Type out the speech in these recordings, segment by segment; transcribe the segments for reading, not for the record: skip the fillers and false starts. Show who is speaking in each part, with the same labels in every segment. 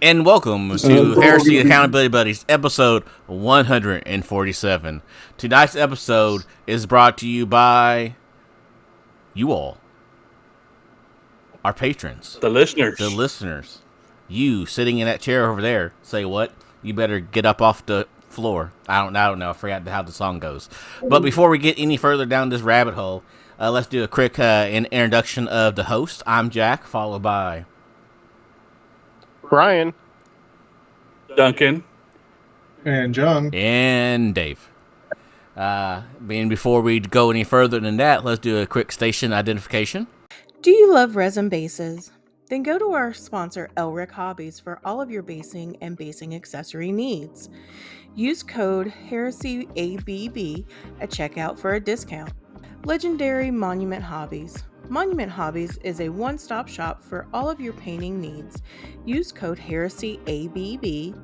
Speaker 1: And welcome to Heresy Accountability Buddies, episode 147. Tonight's episode is brought to you by you all, our patrons.
Speaker 2: The listeners.
Speaker 1: The listeners. You sitting in that chair over there, say what? You better get up off the floor. I don't know. I forgot how the song goes. But before we get any further down this rabbit hole, let's do a quick introduction of the host. I'm Jack, followed by
Speaker 3: Brian,
Speaker 2: Duncan,
Speaker 4: and John,
Speaker 1: and Dave. Before we go any further than that, let's do a quick station identification.
Speaker 5: Do you love resin bases? Then go to our sponsor, Elric Hobbies, for all of your basing and basing accessory needs. Use code HERESYABB at checkout for a discount. Legendary Monument Hobbies. Monument Hobbies is a one-stop shop for all of your painting needs. Use code HERESYABB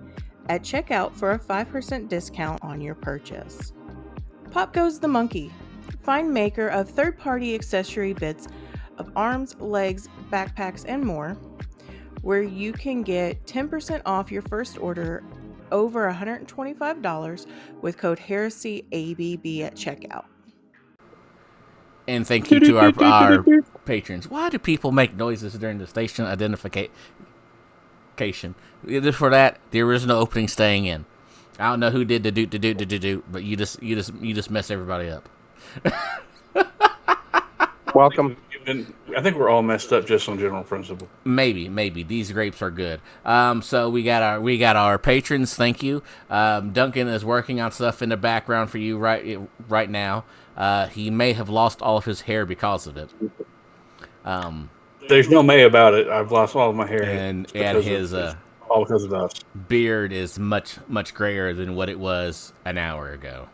Speaker 5: at checkout for a 5% discount on your purchase. Pop Goes the Monkey. Find maker of third-party accessory bits of arms, legs, backpacks, and more, where you can get 10% off your first order over $125 with code HERESYABB at checkout.
Speaker 1: And thank you to our patrons. Why do people make noises during the station identification? Just for that, there is no opening staying in. I don't know who did the doot, but you just mess everybody up.
Speaker 3: welcome.
Speaker 2: I think we're all messed up just on general principle.
Speaker 1: Maybe these grapes are good. So we got our patrons. Thank you. Duncan is working on stuff in the background for you right now. He may have lost all of his hair because of it.
Speaker 2: There's no may about it. I've lost all of my hair,
Speaker 1: and his
Speaker 2: all because of us.
Speaker 1: Beard is much grayer than what it was an hour ago.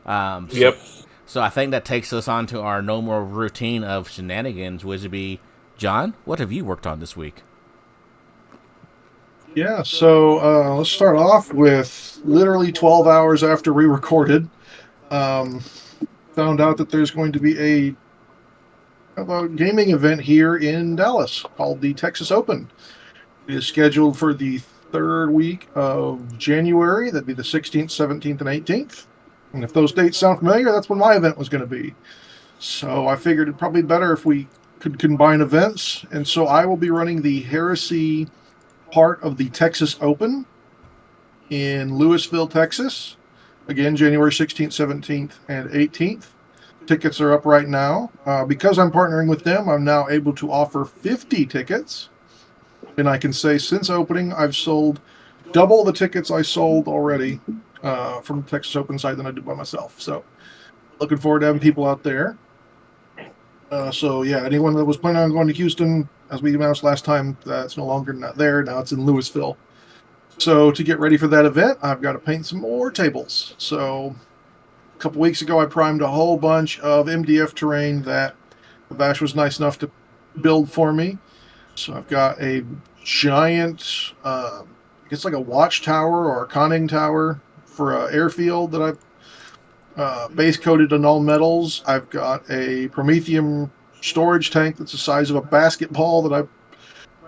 Speaker 2: Yep.
Speaker 1: So I think that takes us on to our normal routine of shenanigans, which would be, John, what have you worked on this week?
Speaker 4: Yeah, so let's start off with literally 12 hours after we recorded. Found out that there's going to be a gaming event here in Dallas called the Texas Open. It is scheduled for the third week of January. That'd be the 16th, 17th, and 18th. And if those dates sound familiar, that's when my event was going to be. So I figured it'd probably be better if we could combine events. And so I will be running the Heresy part of the Texas Open in Lewisville, Texas. Again, January 16th, 17th, and 18th. Tickets are up right now. Because I'm partnering with them, I'm now able to offer 50 tickets. And I can say since opening, I've sold double the tickets I sold already from the Texas Open site than I did by myself. So looking forward to having people out there. So yeah, anyone that was planning on going to Houston, as we announced last time, that's no longer not there. Now it's in Lewisville. So to get ready for that event, I've got to paint some more tables. So a couple weeks ago, I primed a whole bunch of MDF terrain that Vash was nice enough to build for me. So I've got a giant, it's like a watchtower or a conning tower for an airfield that I've base coated in all metals. I've got a Prometheum storage tank that's the size of a basketball that I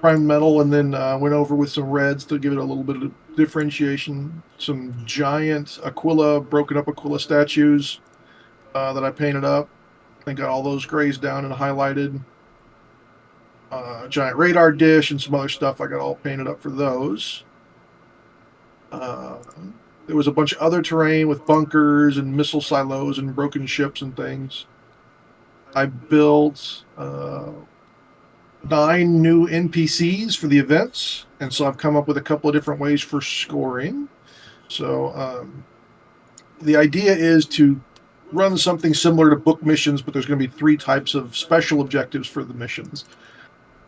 Speaker 4: primed metal and then went over with some reds to give it a little bit of differentiation. Some giant broken up Aquila statues that I painted up. I got all those grays down and highlighted. Giant radar dish and some other stuff I got all painted up for those. There was a bunch of other terrain with bunkers and missile silos and broken ships and things. I built 9 new NPCs for the events, and so I've come up with a couple of different ways for scoring. So the idea is to run something similar to book missions, but there's going to be 3 types of special objectives for the missions.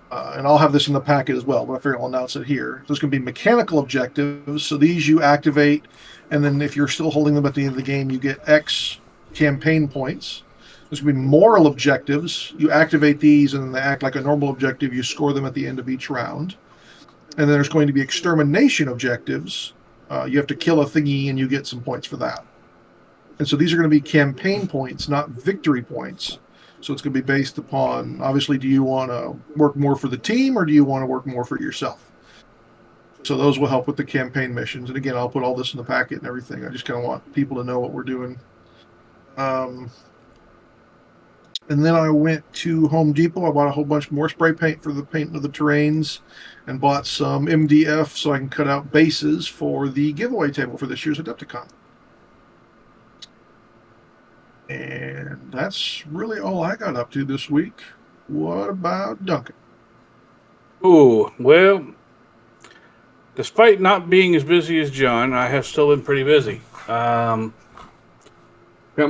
Speaker 4: And I'll have this in the packet as well, but I figure I'll announce it here. There's going to be mechanical objectives. So these you activate, and then if you're still holding them at the end of the game, you get X campaign points. There's going to be moral objectives. You activate these, and then they act like a normal objective. You score them at the end of each round. And then there's going to be extermination objectives. You have to kill a thingy, and you get some points for that. And so these are going to be campaign points, not victory points. So it's going to be based upon, obviously, do you want to work more for the team or do you want to work more for yourself? So those will help with the campaign missions. And again, I'll put all this in the packet and everything. I just kind of want people to know what we're doing. And then I went to Home Depot. I bought a whole bunch more spray paint for the painting of the terrains and bought some MDF so I can cut out bases for the giveaway table for this year's Adepticon. And that's really all I got up to this week. What about Duncan?
Speaker 2: Ooh, well, despite not being as busy as John, I have still been pretty busy. Got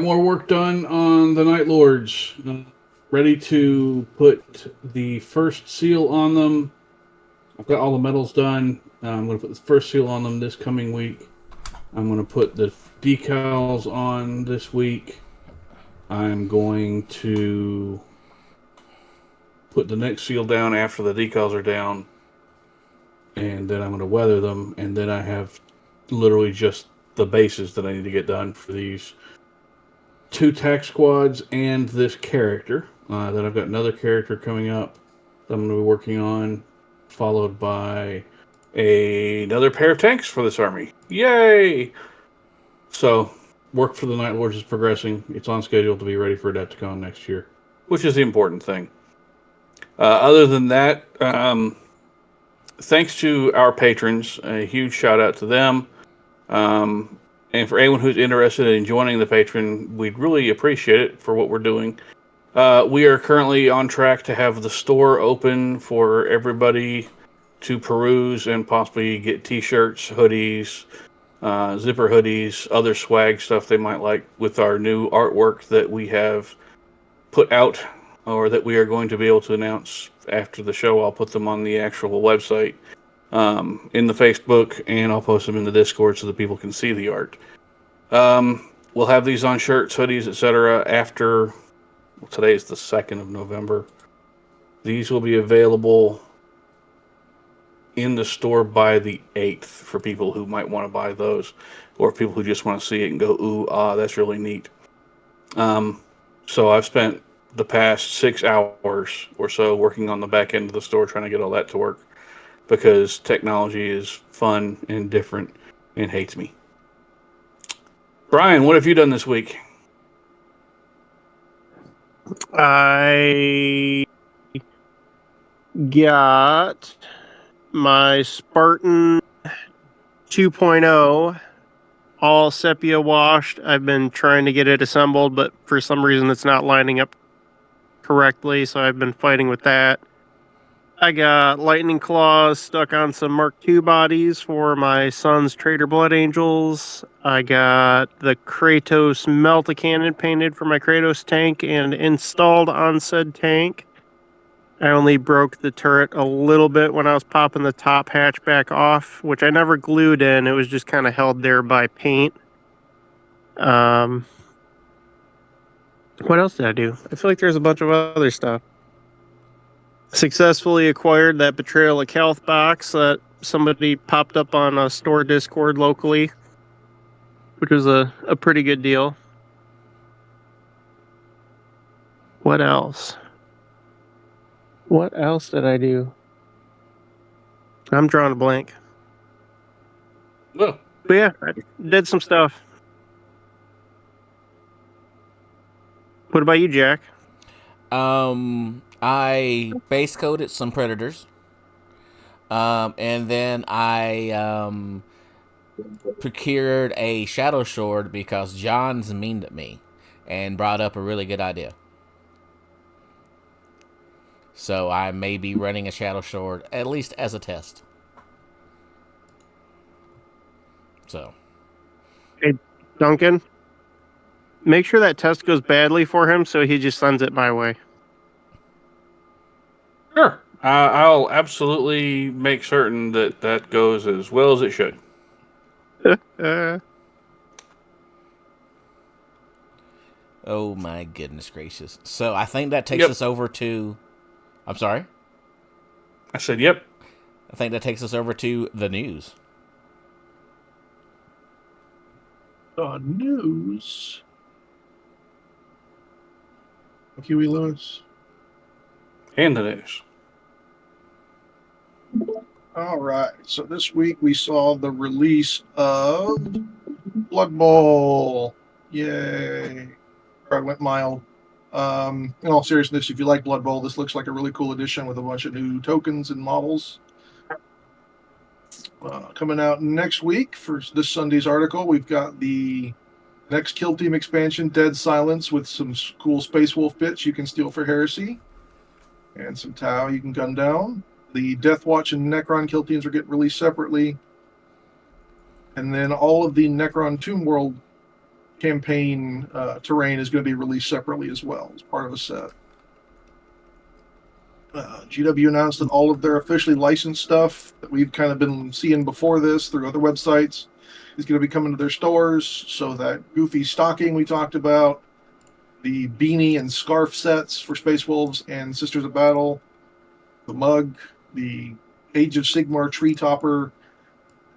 Speaker 2: more work done on the Night Lords. Ready to put the first seal on them. I've got all the medals done. I'm going to put the first seal on them this coming week. I'm going to put the decals on this week. I'm going to put the next seal down after the decals are down. And then I'm going to weather them. And then I have literally just the bases that I need to get done for these 2 tack squads and this character. Then I've got another character coming up that I'm going to be working on, followed by another pair of tanks for this army. Yay! So, work for the Night Lords is progressing. It's on schedule to be ready for Adepticon next year, which is the important thing. Other than that, thanks to our patrons, a huge shout out to them. And for anyone who's interested in joining the Patreon, we'd really appreciate it for what we're doing. We are currently on track to have the store open for everybody to peruse and possibly get t-shirts, hoodies, zipper hoodies, other swag stuff they might like with our new artwork that we have put out or that we are going to be able to announce after the show. I'll put them on the actual website. In the Facebook, and I'll post them in the Discord so that people can see the art. We'll have these on shirts, hoodies, etc. after, well, today is the 2nd of November. These will be available in the store by the 8th for people who might want to buy those, or people who just want to see it and go, ooh, that's really neat. So I've spent the past 6 hours or so working on the back end of the store trying to get all that to work. Because technology is fun and different and hates me. Brian, what have you done this week?
Speaker 3: I got my Spartan 2.0 all sepia washed. I've been trying to get it assembled, but for some reason it's not lining up correctly, so I've been fighting with that. I got lightning claws stuck on some Mark II bodies for my son's Trader Blood Angels. I got the Kratos Melt-A-Cannon painted for my Kratos tank and installed on said tank. I only broke the turret a little bit when I was popping the top hatch back off, which I never glued in. It was just kind of held there by paint. What else did I do? I feel like there's a bunch of other stuff. Successfully acquired that Betrayal of Calth box that somebody popped up on a store Discord locally, which was a pretty good deal. What else? What else did I do? I'm drawing a blank.
Speaker 2: Well,
Speaker 3: But yeah, I did some stuff. What about you, Jack?
Speaker 1: I base coated some predators. And then I procured a shadow sword because John's mean at me and brought up a really good idea. So I may be running a shadow sword at least as a test. So,
Speaker 3: Hey, Duncan, make sure that test goes badly for him so he just sends it my way.
Speaker 2: sure. I'll absolutely make certain that that goes as well as it should.
Speaker 1: oh my goodness gracious. So I think that takes us over to... I'm sorry?
Speaker 2: I said, yep.
Speaker 1: I think that takes us over to the news.
Speaker 4: The news. Huey Lewis.
Speaker 2: And the news.
Speaker 4: All right. So this week we saw the release of Blood Bowl. Yay. I went mild. In all seriousness, if you like Blood Bowl, this looks like a really cool edition with a bunch of new tokens and models. Coming out next week for this Sunday's article, we've got the next Kill Team expansion, Dead Silence, with some cool Space Wolf bits you can steal for Heresy, and some Tau you can gun down. The Death Watch and Necron Kill Teams are getting released separately. And then all of the Necron Tomb World campaign terrain is going to be released separately as well as part of a set. GW announced that all of their officially licensed stuff that we've kind of been seeing before this through other websites is going to be coming to their stores. So that Goofy stocking we talked about, the beanie and scarf sets for Space Wolves and Sisters of Battle, the mug, the Age of Sigmar tree topper,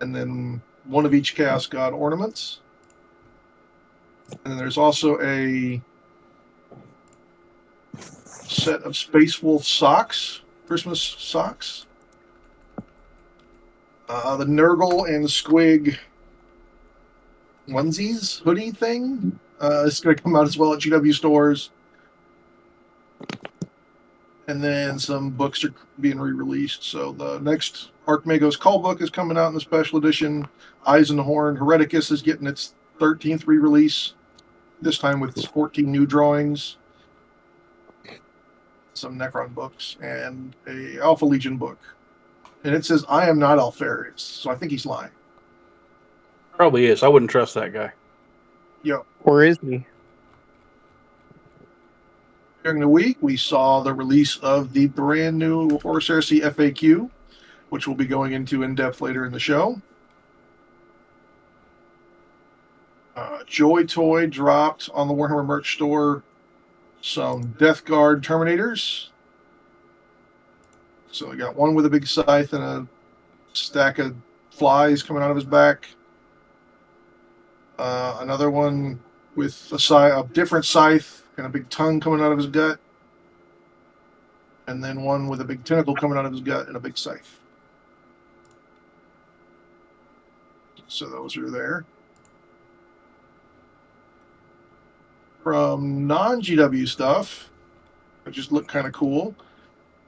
Speaker 4: and then one of each Chaos God ornaments. And then there's also a set of Space Wolf socks, Christmas socks. The Nurgle and Squig onesies, hoodie thing. It's going to come out as well at GW stores. And then some books are being re-released. So the next Archmago's Call book is coming out in the special edition. Eyes and the Horn. Hereticus is getting its 13th re-release, this time with 14 new drawings. Some Necron books and a Alpha Legion book. And it says, I am not Alfarius. So I think he's lying.
Speaker 2: Probably is. I wouldn't trust that guy.
Speaker 4: Yep.
Speaker 3: Or is he?
Speaker 4: During the week, we saw the release of the brand new Horus Heresy FAQ, which we'll be going into in depth later in the show. Joy Toy dropped on the Warhammer merch store some Death Guard Terminators. So we got one with a big scythe and a stack of flies coming out of his back. Another one with a different scythe and a big tongue coming out of his gut. And then one with a big tentacle coming out of his gut and a big scythe. So those are there. From non-GW stuff, it just looked kind of cool.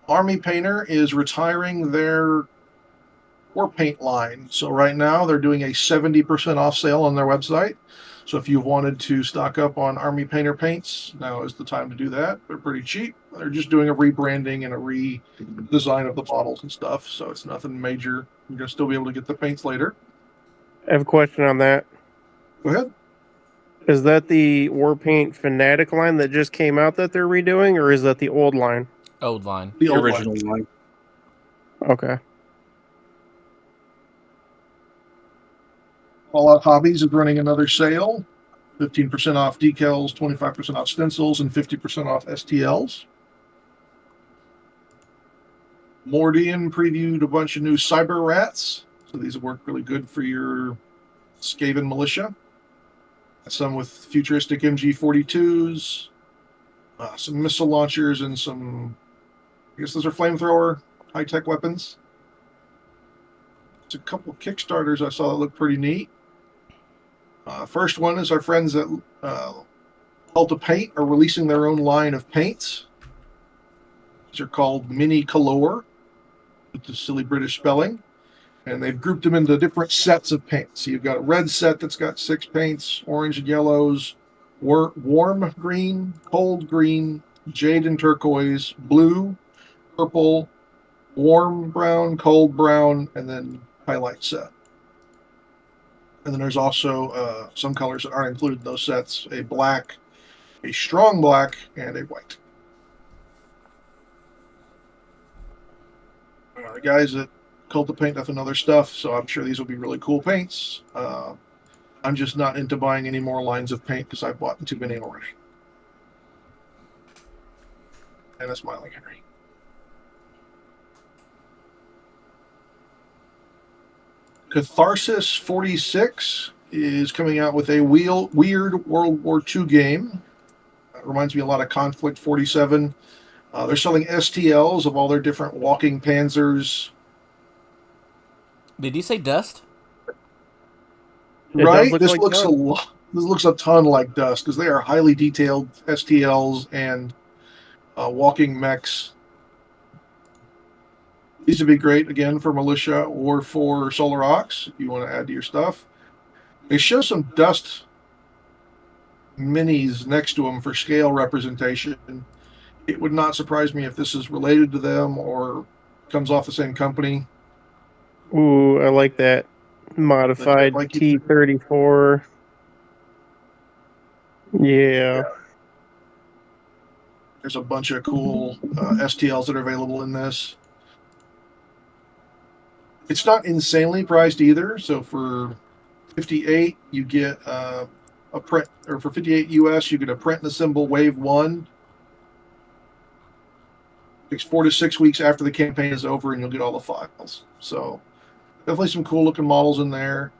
Speaker 4: Army Painter is retiring their war paint line. So right now they're doing a 70% off sale on their website. So if you wanted to stock up on Army Painter paints, now is the time to do that. They're pretty cheap. They're just doing a rebranding and a redesign of the bottles and stuff. So it's nothing major. You're going to still be able to get the paints later.
Speaker 3: I have a question on that.
Speaker 4: Go ahead.
Speaker 3: Is that the Warpaint Fanatic line that just came out that they're redoing, or is that the old line?
Speaker 1: Old line.
Speaker 4: The
Speaker 2: The
Speaker 4: old
Speaker 2: original
Speaker 4: line.
Speaker 2: line.
Speaker 3: Okay.
Speaker 4: All Out Hobbies is running another sale. 15% off decals, 25% off stencils, and 50% off STLs. Mordian previewed a bunch of new Cyber Rats. So these work really good for your Skaven militia. Some with futuristic MG42s, some missile launchers, and some, I guess those are flamethrower high-tech weapons. There's a couple Kickstarters I saw that look pretty neat. First one is our friends at Alta Paint are releasing their own line of paints. These are called Mini Color, with the silly British spelling. And they've grouped them into different sets of paints. So you've got a red set that's got 6 paints, orange and yellows, warm green, cold green, jade and turquoise, blue, purple, warm brown, cold brown, and then highlight set. And then there's also some colors that aren't included in those sets: a black, a strong black, and a white. The guys at Cult of Paint have another stuff, so I'm sure these will be really cool paints. I'm just not into buying any more lines of paint because I've bought too many already. And a smiling Henry. Catharsis 46 is coming out with a weird World War II game. It reminds me a lot of Conflict 47. They're selling STLs of all their different walking panzers,
Speaker 1: Did you say dust?
Speaker 3: It does
Speaker 4: Right?
Speaker 3: look
Speaker 4: This
Speaker 3: like
Speaker 4: looks
Speaker 3: dust.
Speaker 4: a lot. This looks a ton like Dust because they are highly detailed STLs and walking mechs. These would be great again for militia or for Solar Aux if you want to add to your stuff. They show some Dust minis next to them for scale representation. It would not surprise me if this is related to them or comes off the same company.
Speaker 3: Ooh, I like that modified
Speaker 4: Like
Speaker 3: T-34. Yeah.
Speaker 4: There's a bunch of cool STLs that are available in this. It's not insanely priced either. So for 58, you get a print, or for 58 US, you get a print and assemble Wave 1. Takes 4 to 6 weeks after the campaign is over, and you'll get all the files. So definitely some cool looking models in there.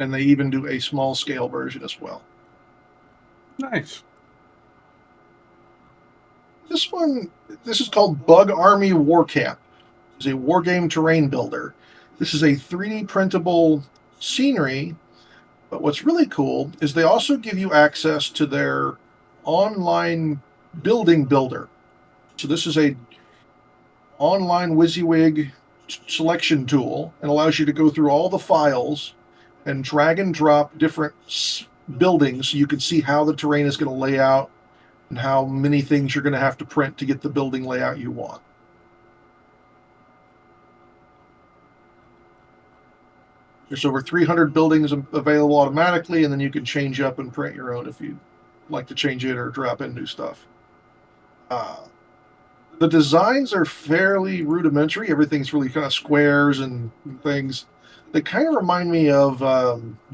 Speaker 4: And they even do a small scale version as well.
Speaker 2: Nice.
Speaker 4: This is called Bug Army War Camp. It's a war game terrain builder. This is a 3D printable scenery, but what's really cool is they also give you access to their online building builder. So this is a online WYSIWYG selection tool and allows you to go through all the files and drag and drop different buildings so you can see how the terrain is going to lay out and how many things you're going to have to print to get the building layout you want. There's over 300 buildings available automatically, and then you can change up and print your own if you'd like to change it or drop in new stuff. The designs are fairly rudimentary. Everything's really kind of squares and things. They kind of remind me of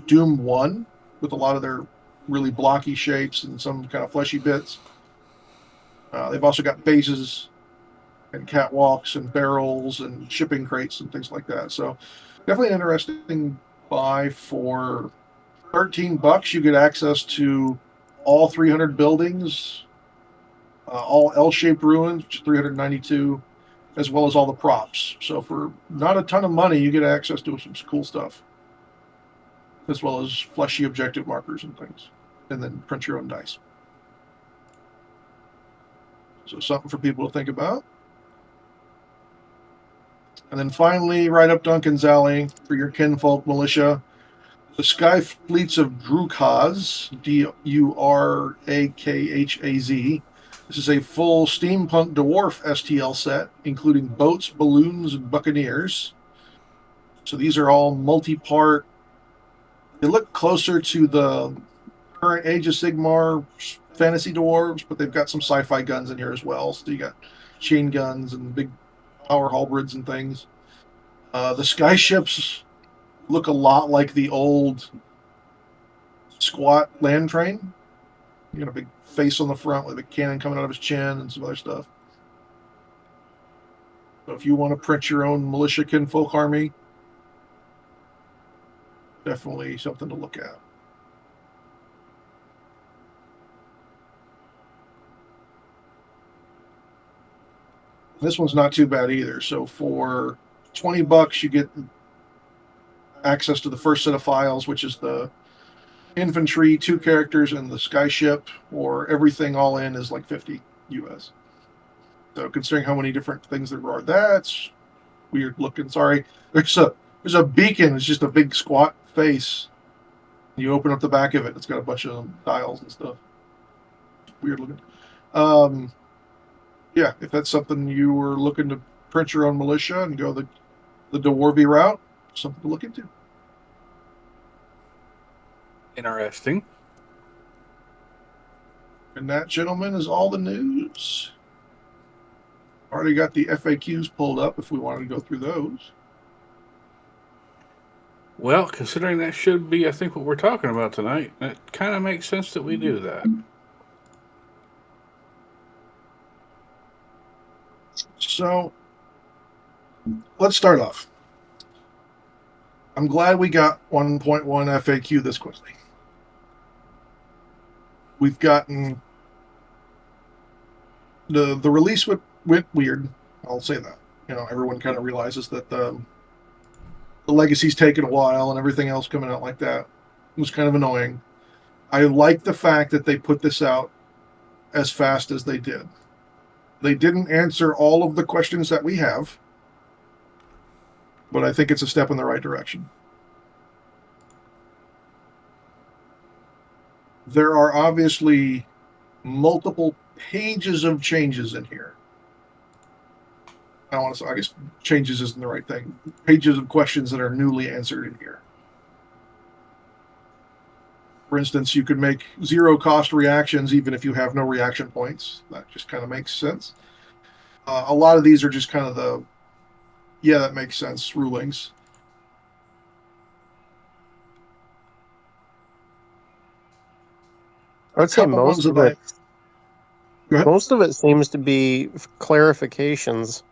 Speaker 4: Doom 1 with a lot of their really blocky shapes and some kind of fleshy bits. They've also got bases and catwalks and barrels and shipping crates and things like that. So definitely an interesting buy. For $13. You get access to all 300 buildings, all L-shaped ruins, which is 392, as well as all the props. So for not a ton of money, you get access to some cool stuff, as well as fleshy objective markers and things, and then print your own dice. So something for people to think about. And then finally, right up Duncan's alley for your kinfolk militia, the Sky Fleets of Drukaz, Durakhaz. This is a full steampunk dwarf STL set, including boats, balloons, and buccaneers. So these are all multi-part. They look closer to the current Age of Sigmar fantasy dwarves, but they've got some sci-fi guns in here as well. So you got chain guns and big power halberds and things. The sky ships look a lot like the old squat land train. You got a big face on the front with a cannon coming out of his chin and some other stuff. So if you want to print your own militia kinfolk army, definitely something to look at. This one's not too bad either. So for $20, you get access to the first set of files, which is the infantry, 2 characters, and the skyship, or everything all in is like 50 US. So considering how many different things there are, that's weird looking. Sorry. There's a beacon. It's just a big squat face. You open up the back of it. It's got a bunch of dials and stuff. Weird looking. Yeah, if that's something you were looking to print your own militia and go the Dwarvy route, something to look into.
Speaker 2: Interesting.
Speaker 4: And that, gentlemen, is all the news. Already got the FAQs pulled up if we wanted to go through those.
Speaker 2: Well, considering that should be, I think, what we're talking about tonight, it kind of makes sense that we do that.
Speaker 4: So, let's start off. I'm glad we got 1.1 FAQ this quickly. We've gotten the release went weird, I'll say that. Everyone kind of realizes that the legacy's taken a while and everything else coming out like that was kind of annoying. I like the fact that they put this out as fast as they did. They didn't answer all of the questions that we have, but I think it's a step in the right direction. There are obviously multiple pages of changes in here. I guess changes isn't the right thing. Pages of questions that are newly answered in here. For instance, you could make zero cost reactions even if you have no reaction points. That just kind of makes sense. A lot of these are just kind of that makes sense rulings.
Speaker 3: I would say most of it seems to be clarifications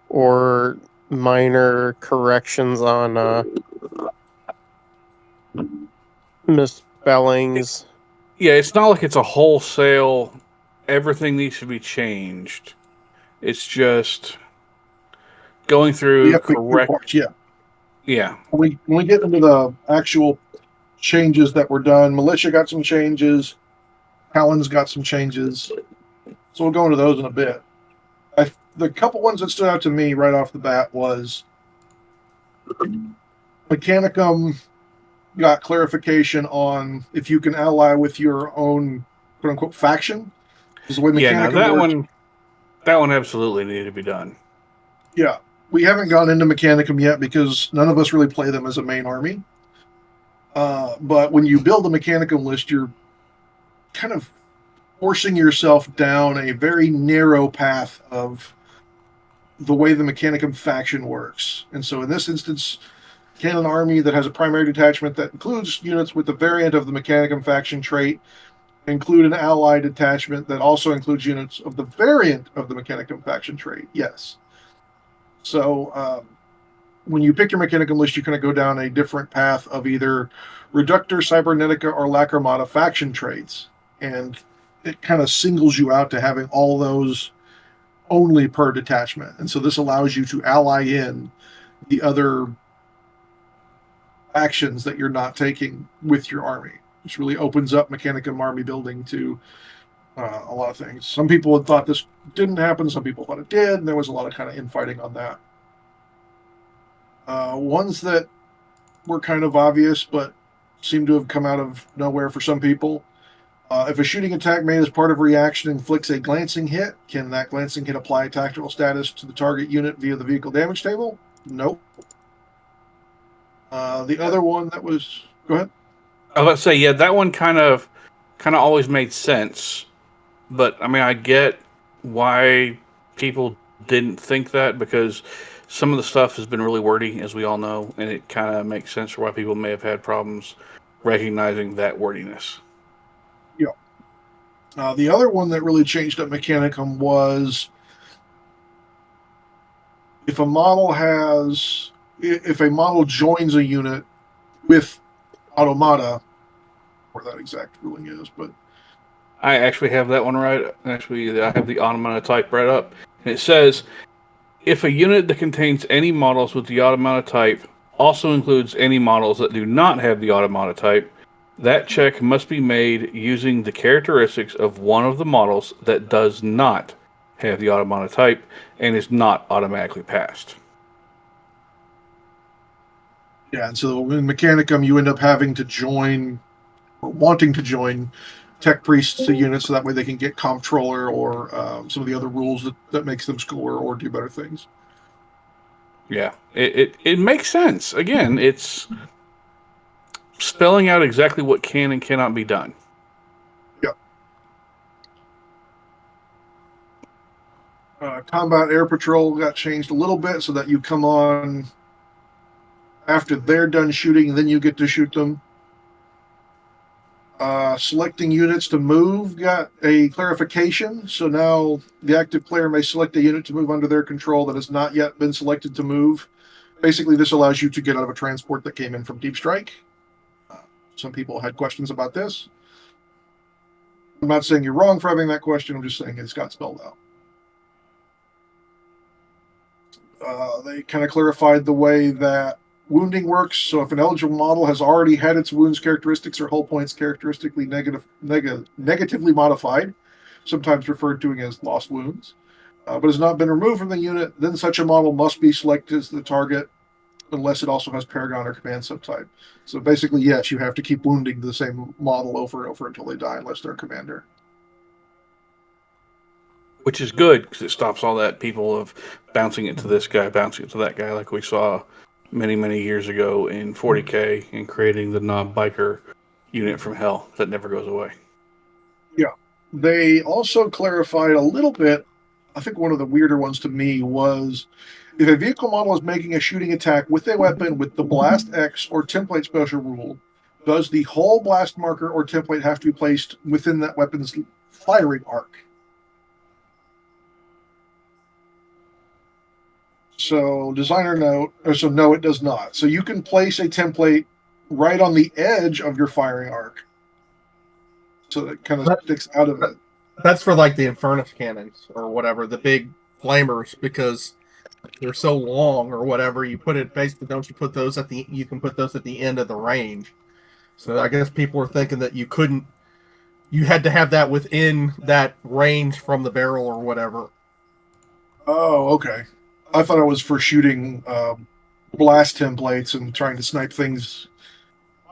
Speaker 3: or minor corrections on misspellings.
Speaker 2: Yeah, it's not like it's a wholesale, everything needs to be changed. It's just going through correct. Yeah.
Speaker 4: When we get into the actual changes that were done, Militia got some changes, Talon's got some changes. So we'll go into those in a bit. The couple ones that stood out to me right off the bat was Mechanicum got clarification on if you can ally with your own quote unquote faction. Is the way Mechanicum
Speaker 2: that one absolutely needed to be done.
Speaker 4: Yeah. We haven't gone into Mechanicum yet because none of us really play them as a main army. But when you build a Mechanicum list, you're kind of forcing yourself down a very narrow path of the way the Mechanicum faction works. And so in this instance, can an army that has a primary detachment that includes units with the variant of the Mechanicum faction trait include an allied detachment that also includes units of the variant of the Mechanicum faction trait? Yes. So when you pick your Mechanicum list, you kind of go down a different path of either Reductor, Cybernetica, or Lacrimata faction traits. And it kind of singles you out to having all those only per detachment. And so this allows you to ally in the other actions that you're not taking with your army. Which really opens up Mechanicum army building to a lot of things. Some people had thought this didn't happen. Some people thought it did. And there was a lot of kind of infighting on that. Ones that were kind of obvious, but seem to have come out of nowhere for some people. If a shooting attack made as part of reaction inflicts a glancing hit, can that glancing hit apply tactical status to the target unit via the vehicle damage table? Nope. The other one that was... Go ahead.
Speaker 2: I was about to say, yeah, that one kind of always made sense. But, I mean, I get why people didn't think that, because some of the stuff has been really wordy, as we all know, and it kind of makes sense for why people may have had problems recognizing that wordiness.
Speaker 4: Yeah. The other one that really changed up Mechanicum was if a model joins a unit with Automata, where that exact ruling is, but
Speaker 2: I actually have that one right. Actually, I have the Automata type right up. And it says, if a unit that contains any models with the Automata type also includes any models that do not have the Automata type, that check must be made using the characteristics of one of the models that does not have the Automata type and is not automatically passed.
Speaker 4: Yeah, and so in Mechanicum, you end up having to join, or wanting to join, Tech Priests to units so that way they can get Comptroller or some of the other rules that makes them score or do better things.
Speaker 2: Yeah, it makes sense. Again, it's spelling out exactly what can and cannot be done.
Speaker 4: Yep. Combat Air Patrol got changed a little bit so that you come on after they're done shooting, then you get to shoot them. Selecting units to move got a clarification. So now the active player may select a unit to move under their control that has not yet been selected to move. Basically, this allows you to get out of a transport that came in from Deep Strike. Some people had questions about this. I'm not saying you're wrong for having that question. I'm just saying it's got spelled out. They kind of clarified the way that wounding works. So if an eligible model has already had its wounds characteristics or hull points characteristically negatively modified, sometimes referred to as lost wounds, but has not been removed from the unit, then such a model must be selected as the target unless it also has Paragon or Command subtype. So basically, yes, you have to keep wounding the same model over and over until they die unless they're a commander.
Speaker 2: Which is good because it stops all that people of bouncing it to this guy, bouncing it to that guy, like we saw many, many years ago in 40K and creating the non-biker unit from hell that never goes away.
Speaker 4: Yeah. They also clarified a little bit. I think one of the weirder ones to me was if a vehicle model is making a shooting attack with a weapon with the Blast X or template special rule, does the whole blast marker or template have to be placed within that weapon's firing arc? So designer note, so no, it does not. So you can place a template right on the edge of your firing arc. So it kind of sticks out of it.
Speaker 6: That's for like the Infernus cannons or whatever, the big flamers, because they're so long or whatever. You put it basically, don't you put those at the? You can put those at the end of the range. So I guess people were thinking that you couldn't. You had to have that within that range from the barrel or whatever.
Speaker 4: Oh, okay. I thought it was for shooting blast templates and trying to snipe things.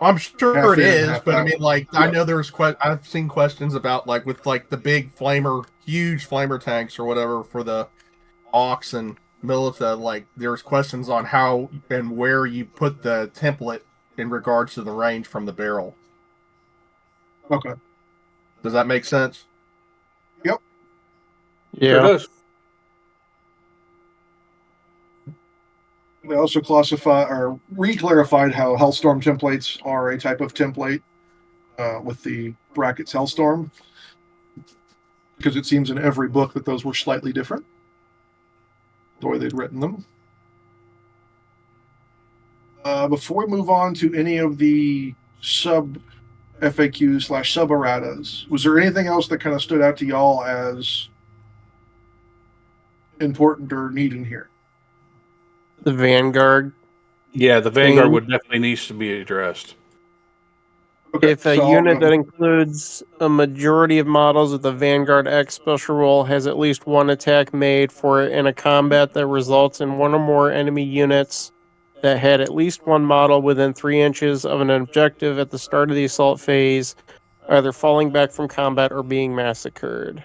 Speaker 6: I'm sure
Speaker 4: Half
Speaker 6: it
Speaker 4: in,
Speaker 6: is,
Speaker 4: half
Speaker 6: but I
Speaker 4: out.
Speaker 6: mean, like,
Speaker 4: Yeah.
Speaker 6: I know there's I've seen questions about like with like the big flamer, huge flamer tanks or whatever for the Ox and Milita. Like, there's questions on how and where you put the template in regards to the range from the barrel.
Speaker 4: Okay.
Speaker 6: Does that make sense?
Speaker 2: Sure
Speaker 3: Yeah.
Speaker 2: does.
Speaker 4: They also classified or re-clarified how Hellstorm templates are a type of template with the brackets Hellstorm, because it seems in every book that those were slightly different, the way they'd written them. Before we move on to any of the sub FAQs / sub erratas, was there anything else that kind of stood out to y'all as important or neat in here?
Speaker 3: The Vanguard.
Speaker 2: Yeah, the Vanguard
Speaker 3: Thing.
Speaker 2: would definitely needs to be addressed.
Speaker 4: Okay,
Speaker 3: If a
Speaker 4: so
Speaker 3: unit that includes a majority of models with the Vanguard X special rule has at least one attack made for it in a combat that results in one or more enemy units that had at least one model within 3 inches of an objective at the start of the assault phase, either falling back from combat or being massacred.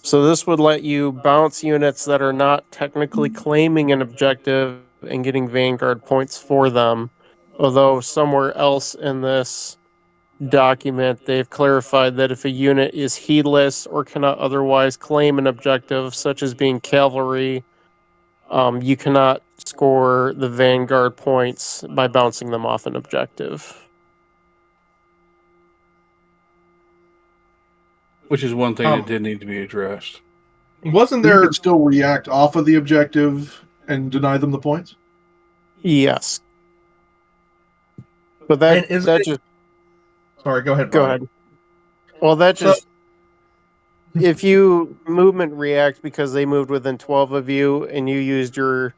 Speaker 3: So this would let you bounce units that are not technically claiming an objective and getting Vanguard points for them. Although somewhere else in this document, they've clarified that if a unit is heedless or cannot otherwise claim an objective, such as being cavalry, you cannot score the Vanguard points by bouncing them off an objective.
Speaker 2: Which is one thing
Speaker 6: Um,
Speaker 2: that did need to be addressed.
Speaker 6: Wasn't
Speaker 4: you
Speaker 6: there?
Speaker 4: can still react off of the objective and deny them the points?
Speaker 3: Yes. But that,
Speaker 6: And isn't
Speaker 3: that
Speaker 6: it-
Speaker 3: just...
Speaker 6: Sorry, go ahead.
Speaker 3: Go
Speaker 6: Brian.
Speaker 3: ahead. Well, that
Speaker 6: So-
Speaker 3: just... if you movement react because they moved within 12 of you and you used your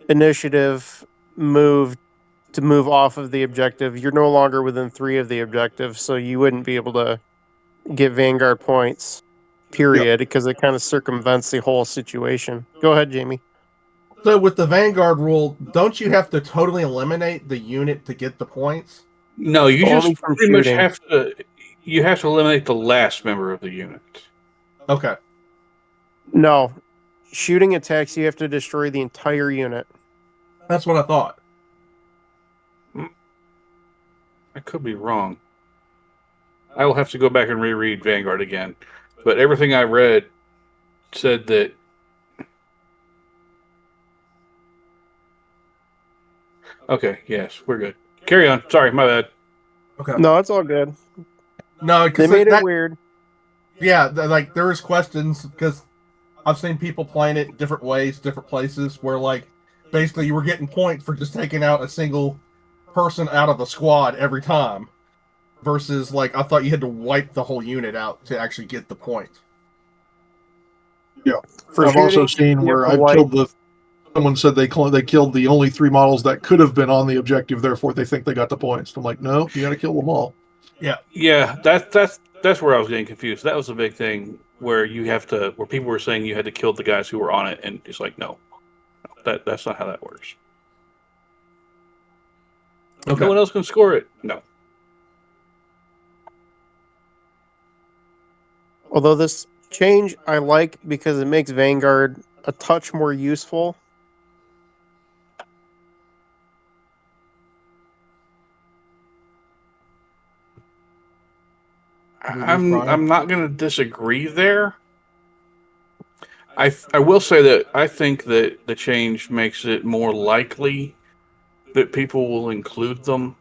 Speaker 3: initiative move to move off of the objective, you're no longer within 3 of the objective, so you wouldn't be able to get Vanguard points, period, because it kind of circumvents the whole situation. Go ahead, Jamie.
Speaker 6: So with the Vanguard rule, don't you have to totally eliminate the unit to get the points?
Speaker 2: No, you
Speaker 3: Only
Speaker 2: just
Speaker 3: from
Speaker 2: pretty much
Speaker 3: shooting.
Speaker 2: have to. You have to eliminate the last member of the unit.
Speaker 6: Okay.
Speaker 3: No. Shooting attacks, you have to destroy the entire unit.
Speaker 6: That's what I thought.
Speaker 2: I could be wrong. I will have to go back and reread Vanguard again. But everything I read said that. Okay, yes, we're good. Carry on. Sorry, my bad.
Speaker 6: Okay.
Speaker 3: No, it's all good.
Speaker 6: No,
Speaker 3: They
Speaker 6: because
Speaker 3: made it weird.
Speaker 6: Yeah, like there's questions because I've seen people playing it different ways, different places, where like basically you were getting points for just taking out a single person out of the squad every time, versus like I thought you had to wipe the whole unit out to actually get the point.
Speaker 3: For
Speaker 4: I've also
Speaker 3: shooting,
Speaker 4: seen
Speaker 3: you
Speaker 4: where
Speaker 3: have to
Speaker 4: I've
Speaker 3: wipe-
Speaker 4: killed the Someone said they killed the only 3 models that could have been on the objective, therefore they think they got the points. I'm like, no, you got to kill them all.
Speaker 2: Yeah, that's where I was getting confused. That was a big thing where where people were saying you had to kill the guys who were on it, and it's like, no, that's not how that works.
Speaker 6: Okay.
Speaker 2: No one else can score it. No.
Speaker 3: Although this change I like because it makes Vanguard a touch more useful.
Speaker 2: I'm not going to disagree there. I will say that I think that the change makes it more likely that people will include them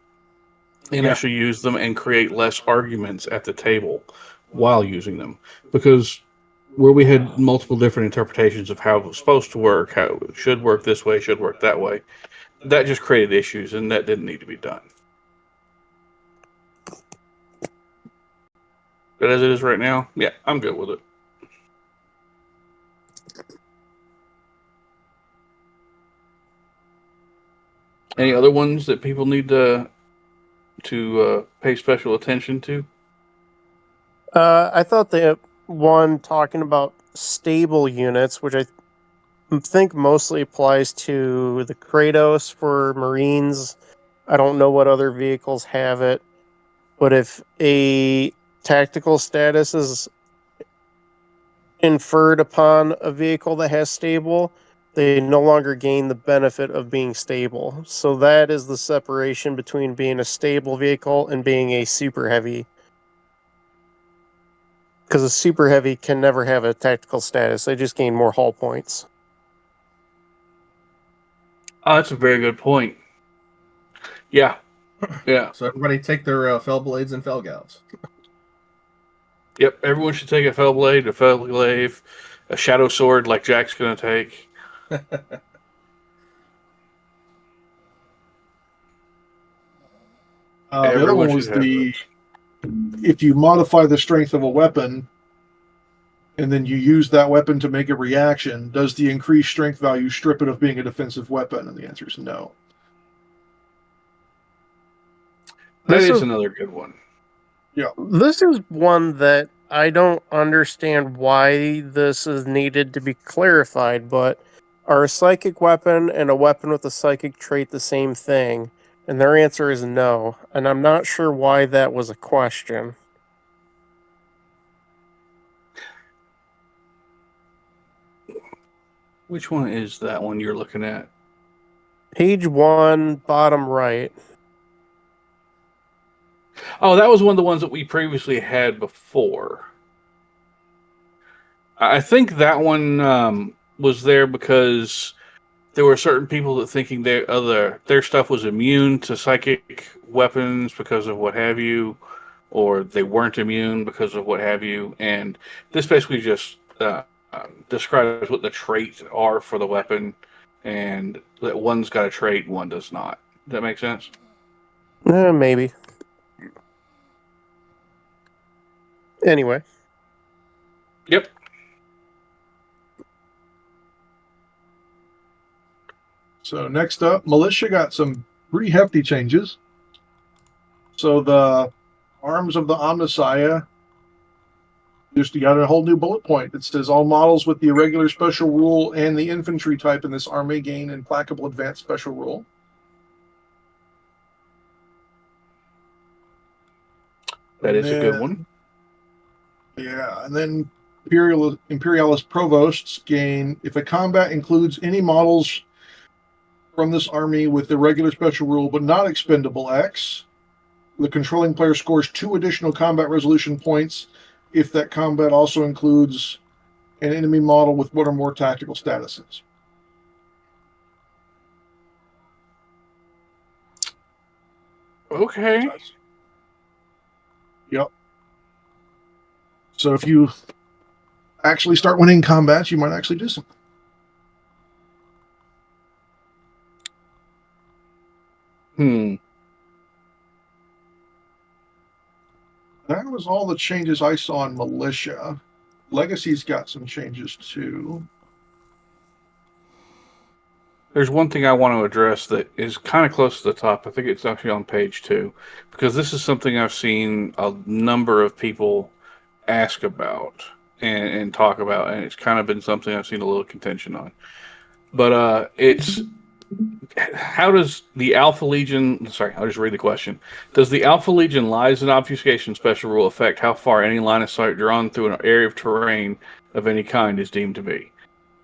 Speaker 2: and actually use them and create less arguments at the table while using them. Because where we had multiple different interpretations of how it was supposed to work, how it should work this way, should work that way, that just created issues, and that didn't need to be done. But as it is right now, yeah, I'm good with it. Any other ones that people need to pay special attention to?
Speaker 3: I thought the one talking about stable units, which I think mostly applies to the Kratos for Marines. I don't know what other vehicles have it, but if a tactical status is inferred upon a vehicle that has stable, they no longer gain the benefit of being stable. So that is the separation between being a stable vehicle and being a super heavy. Because a super heavy can never have a tactical status. They just gain more hull points.
Speaker 2: Oh, that's a very good point. Yeah. Yeah.
Speaker 6: So everybody take their fell blades and fell gouts.
Speaker 2: Yep. Everyone should take a fell blade, a fell glaive, a shadow sword like Jack's going to take.
Speaker 4: The other one was if you modify the strength of a weapon and then you use that weapon to make a reaction, does the increased strength value strip it of being a defensive weapon? And the answer is no.
Speaker 2: That is another good one.
Speaker 4: Yeah.
Speaker 3: This is one that I don't understand why this is needed to be clarified, but are a psychic weapon and a weapon with a psychic trait the same thing? And their answer is no. And I'm not sure why that was a question.
Speaker 2: Which one is that one you're looking at?
Speaker 3: Page 1, bottom right.
Speaker 2: Oh, that was one of the ones that we previously had before. I think that one was there because there were certain people that thinking their stuff was immune to psychic weapons because of what have you, or they weren't immune because of what have you. And this basically just describes what the traits are for the weapon, and that one's got a trait, one does not. Does that make sense?
Speaker 3: Maybe. Anyway.
Speaker 2: Yep.
Speaker 4: So next up, Militia got some pretty hefty changes. So the arms of the Omnissiah just got a whole new bullet point. It says all models with the irregular special rule and the infantry type in this army gain implacable advanced special rule.
Speaker 2: That is a good one.
Speaker 4: Yeah, and then Imperialist Provosts gain, if a combat includes any models from this army with the regular special rule but not expendable X, the controlling player scores 2 additional combat resolution points if that combat also includes an enemy model with one or more tactical statuses.
Speaker 2: Okay.
Speaker 4: Yep. So if you actually start winning combats, you might actually do something. That was all the changes I saw in Militia. Legacy's got some changes too.
Speaker 2: There's one thing I want to address that is kind of close to the top. I think it's actually on page 2, because this is something I've seen a number of people ask about and talk about, and it's kind of been something I've seen a little contention on. But it's how does the Alpha Legion? Sorry, I'll just read the question. Does the Alpha Legion lies and obfuscation special rule affect how far any line of sight drawn through an area of terrain of any kind is deemed to be?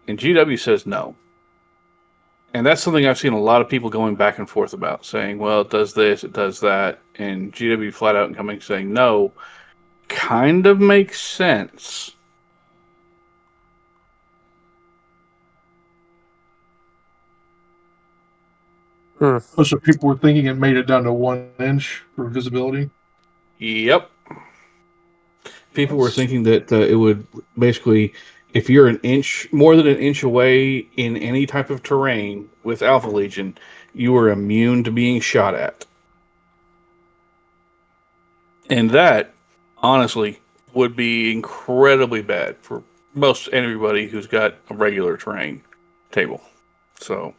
Speaker 2: And GW says no. And that's something I've seen a lot of people going back and forth about, saying, well, it does this, it does that. And GW flat out and coming saying no kind of makes sense.
Speaker 4: So people were thinking it made it down to 1 inch for visibility.
Speaker 2: Yep. People were thinking that it would basically, if you're more than an inch away in any type of terrain with Alpha Legion, you are immune to being shot at. And that, honestly, would be incredibly bad for most everybody who's got a regular terrain table. So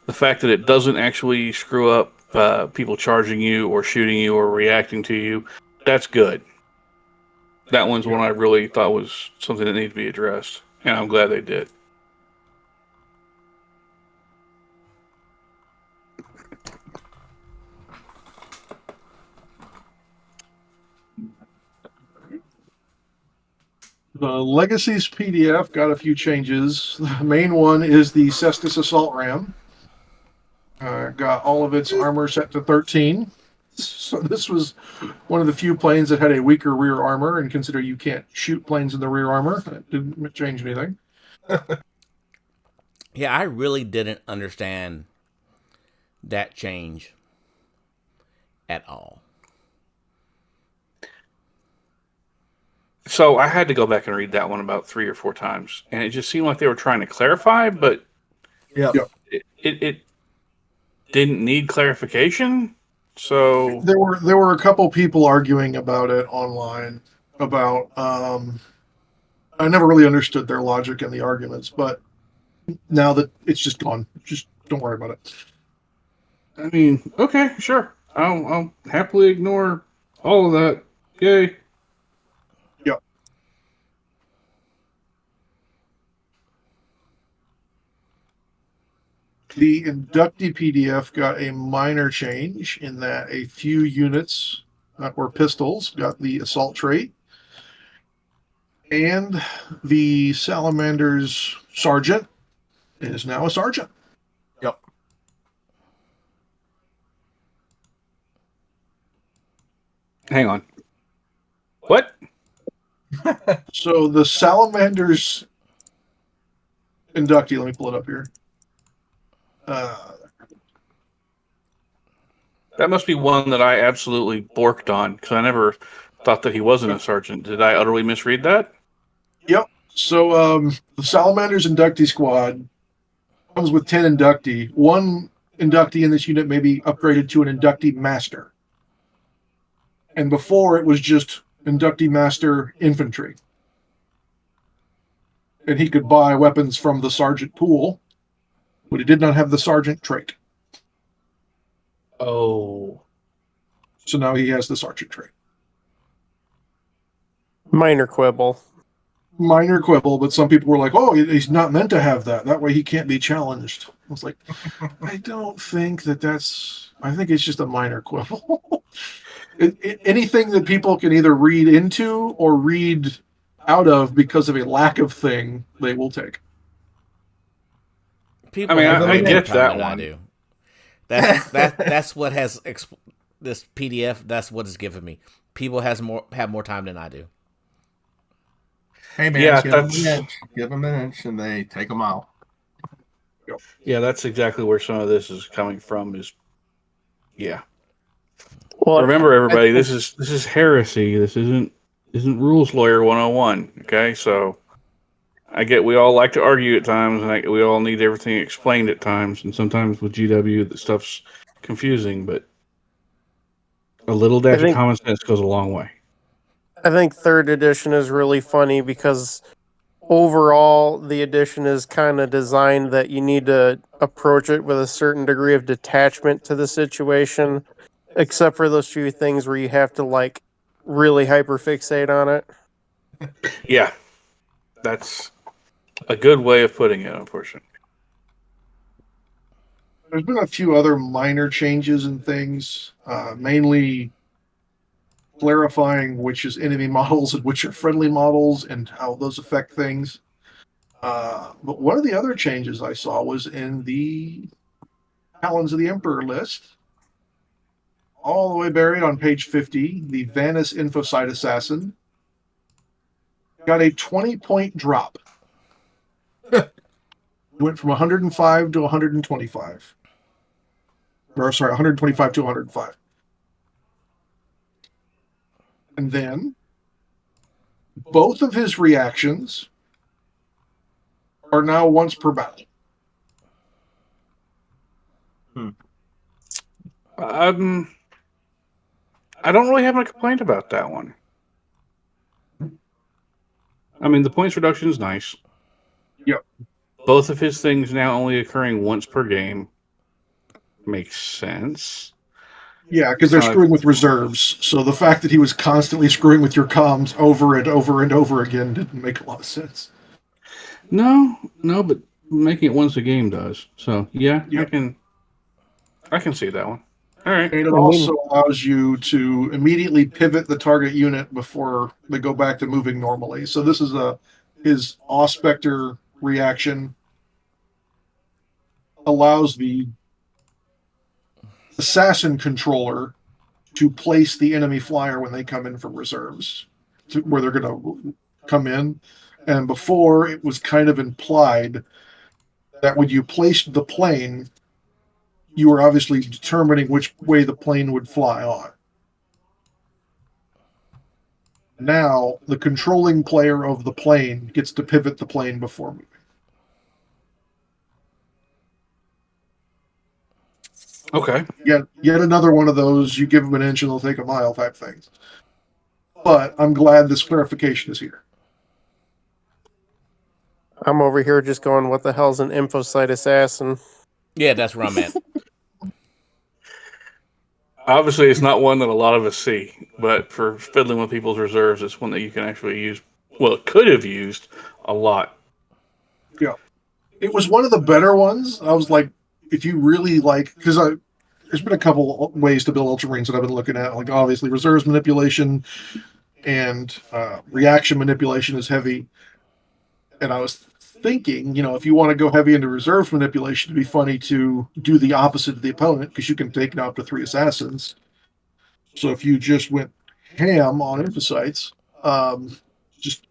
Speaker 2: the fact that it doesn't actually screw up people charging you or shooting you or reacting to you, that's good. That one's one I really thought was something that needed to be addressed, and I'm glad they did.
Speaker 4: The Legacies PDF got a few changes. The main one is the Cestus Assault Ram. Got all of its armor set to 13. So this was one of the few planes that had a weaker rear armor, and consider you can't shoot planes in the rear armor. That didn't change anything.
Speaker 1: Yeah, I really didn't understand that change at all.
Speaker 2: So I had to go back and read that one about 3 or 4 times, and it just seemed like they were trying to clarify, but it didn't need clarification. So
Speaker 4: there were a couple people arguing about it online about I never really understood their logic and the arguments, but now that it's just gone, just don't worry about it.
Speaker 2: I mean, okay, sure. I'll happily ignore all of that. Yay.
Speaker 4: Yep. The inductee PDF got a minor change in that a few units or pistols got the assault trait, and the Salamander's sergeant is now a sergeant.
Speaker 6: Yep.
Speaker 2: Hang on. What?
Speaker 4: So the Salamander's inductee, let me pull it up here.
Speaker 2: That must be one that I absolutely borked on, because I never thought that he wasn't a sergeant. Did I utterly misread that?
Speaker 4: Yep. So the Salamander's inductee squad comes with 10 inductee. One inductee in this unit may be upgraded to an inductee master. And before it was just inductee master infantry. And he could buy weapons from the sergeant pool, but he did not have the sergeant trait.
Speaker 2: Oh.
Speaker 4: So now he has the sergeant trait.
Speaker 3: Minor quibble.
Speaker 4: Minor quibble, but some people were like, oh, he's not meant to have that. That way he can't be challenged. I was like, I don't think that's... I think it's just a minor quibble. Anything that people can either read into or read out of because of a lack of thing, they will take.
Speaker 1: People
Speaker 2: I mean,
Speaker 1: have
Speaker 2: I
Speaker 1: way more
Speaker 2: get
Speaker 1: time
Speaker 2: that
Speaker 1: than I
Speaker 2: one.
Speaker 1: do. That's what has this PDF. That's what it's given me. People have more time than I do.
Speaker 6: Hey man,
Speaker 2: Yeah,
Speaker 6: give them an inch, and they take them out.
Speaker 2: Yeah, that's exactly where some of this is coming from. Yeah.
Speaker 3: Well,
Speaker 2: Remember, everybody, this is heresy. This isn't Rules Lawyer 101. Okay, so I get we all like to argue at times, and we all need everything explained at times, and sometimes with GW, the stuff's confusing, but a little dash of common sense goes a long way.
Speaker 3: I think 3rd edition is really funny because overall, the edition is kind of designed that you need to approach it with a certain degree of detachment to the situation, except for those few things where you have to like really hyperfixate on it.
Speaker 2: Yeah, that's a good way of putting it, unfortunately.
Speaker 4: There's been a few other minor changes and things, mainly clarifying which is enemy models and which are friendly models and how those affect things. But one of the other changes I saw was in the Talons of the Emperor list, all the way buried on page 50, the Vanus Infosite Assassin got a 20-point drop. Went from 105 to 125. Or sorry, 125 to 105. And then both of his reactions are now once per battle.
Speaker 2: I don't really have a complaint about that one. I mean, the points reduction is nice.
Speaker 4: Yep.
Speaker 2: Both of his things now only occurring once per game makes sense.
Speaker 4: Yeah, because they're screwing with reserves. So the fact that he was constantly screwing with your comms over and over and over again didn't make a lot of sense.
Speaker 2: No, but making it once a game does. So yeah,
Speaker 4: Yep.
Speaker 2: I can see that one. All right.
Speaker 4: And it also allows you to immediately pivot the target unit before they go back to moving normally. So this is his Auspector reaction allows the assassin controller to place the enemy flyer when they come in from reserves, where they're going to come in. And before, it was kind of implied that when you placed the plane, you were obviously determining which way the plane would fly on. Now, the controlling player of the plane gets to pivot the plane before moving.
Speaker 2: Okay.
Speaker 4: Yet another one of those, you give them an inch and they'll take a mile type things. But I'm glad this clarification is here.
Speaker 3: I'm over here just going, what the hell's an infosite assassin?
Speaker 1: Yeah, that's where I'm at.
Speaker 2: Obviously, it's not one that a lot of us see, but for fiddling with people's reserves, it's one that you can actually use. Well, it could have used a lot.
Speaker 4: Yeah. It was one of the better ones. I was like, if you really like, because there's been a couple ways to build Ultramarines that I've been looking at, like obviously reserves manipulation and reaction manipulation is heavy. And I was thinking, if you want to go heavy into reserves manipulation, it'd be funny to do the opposite of the opponent because you can take now up to 3 assassins. So if you just went ham on infosites, just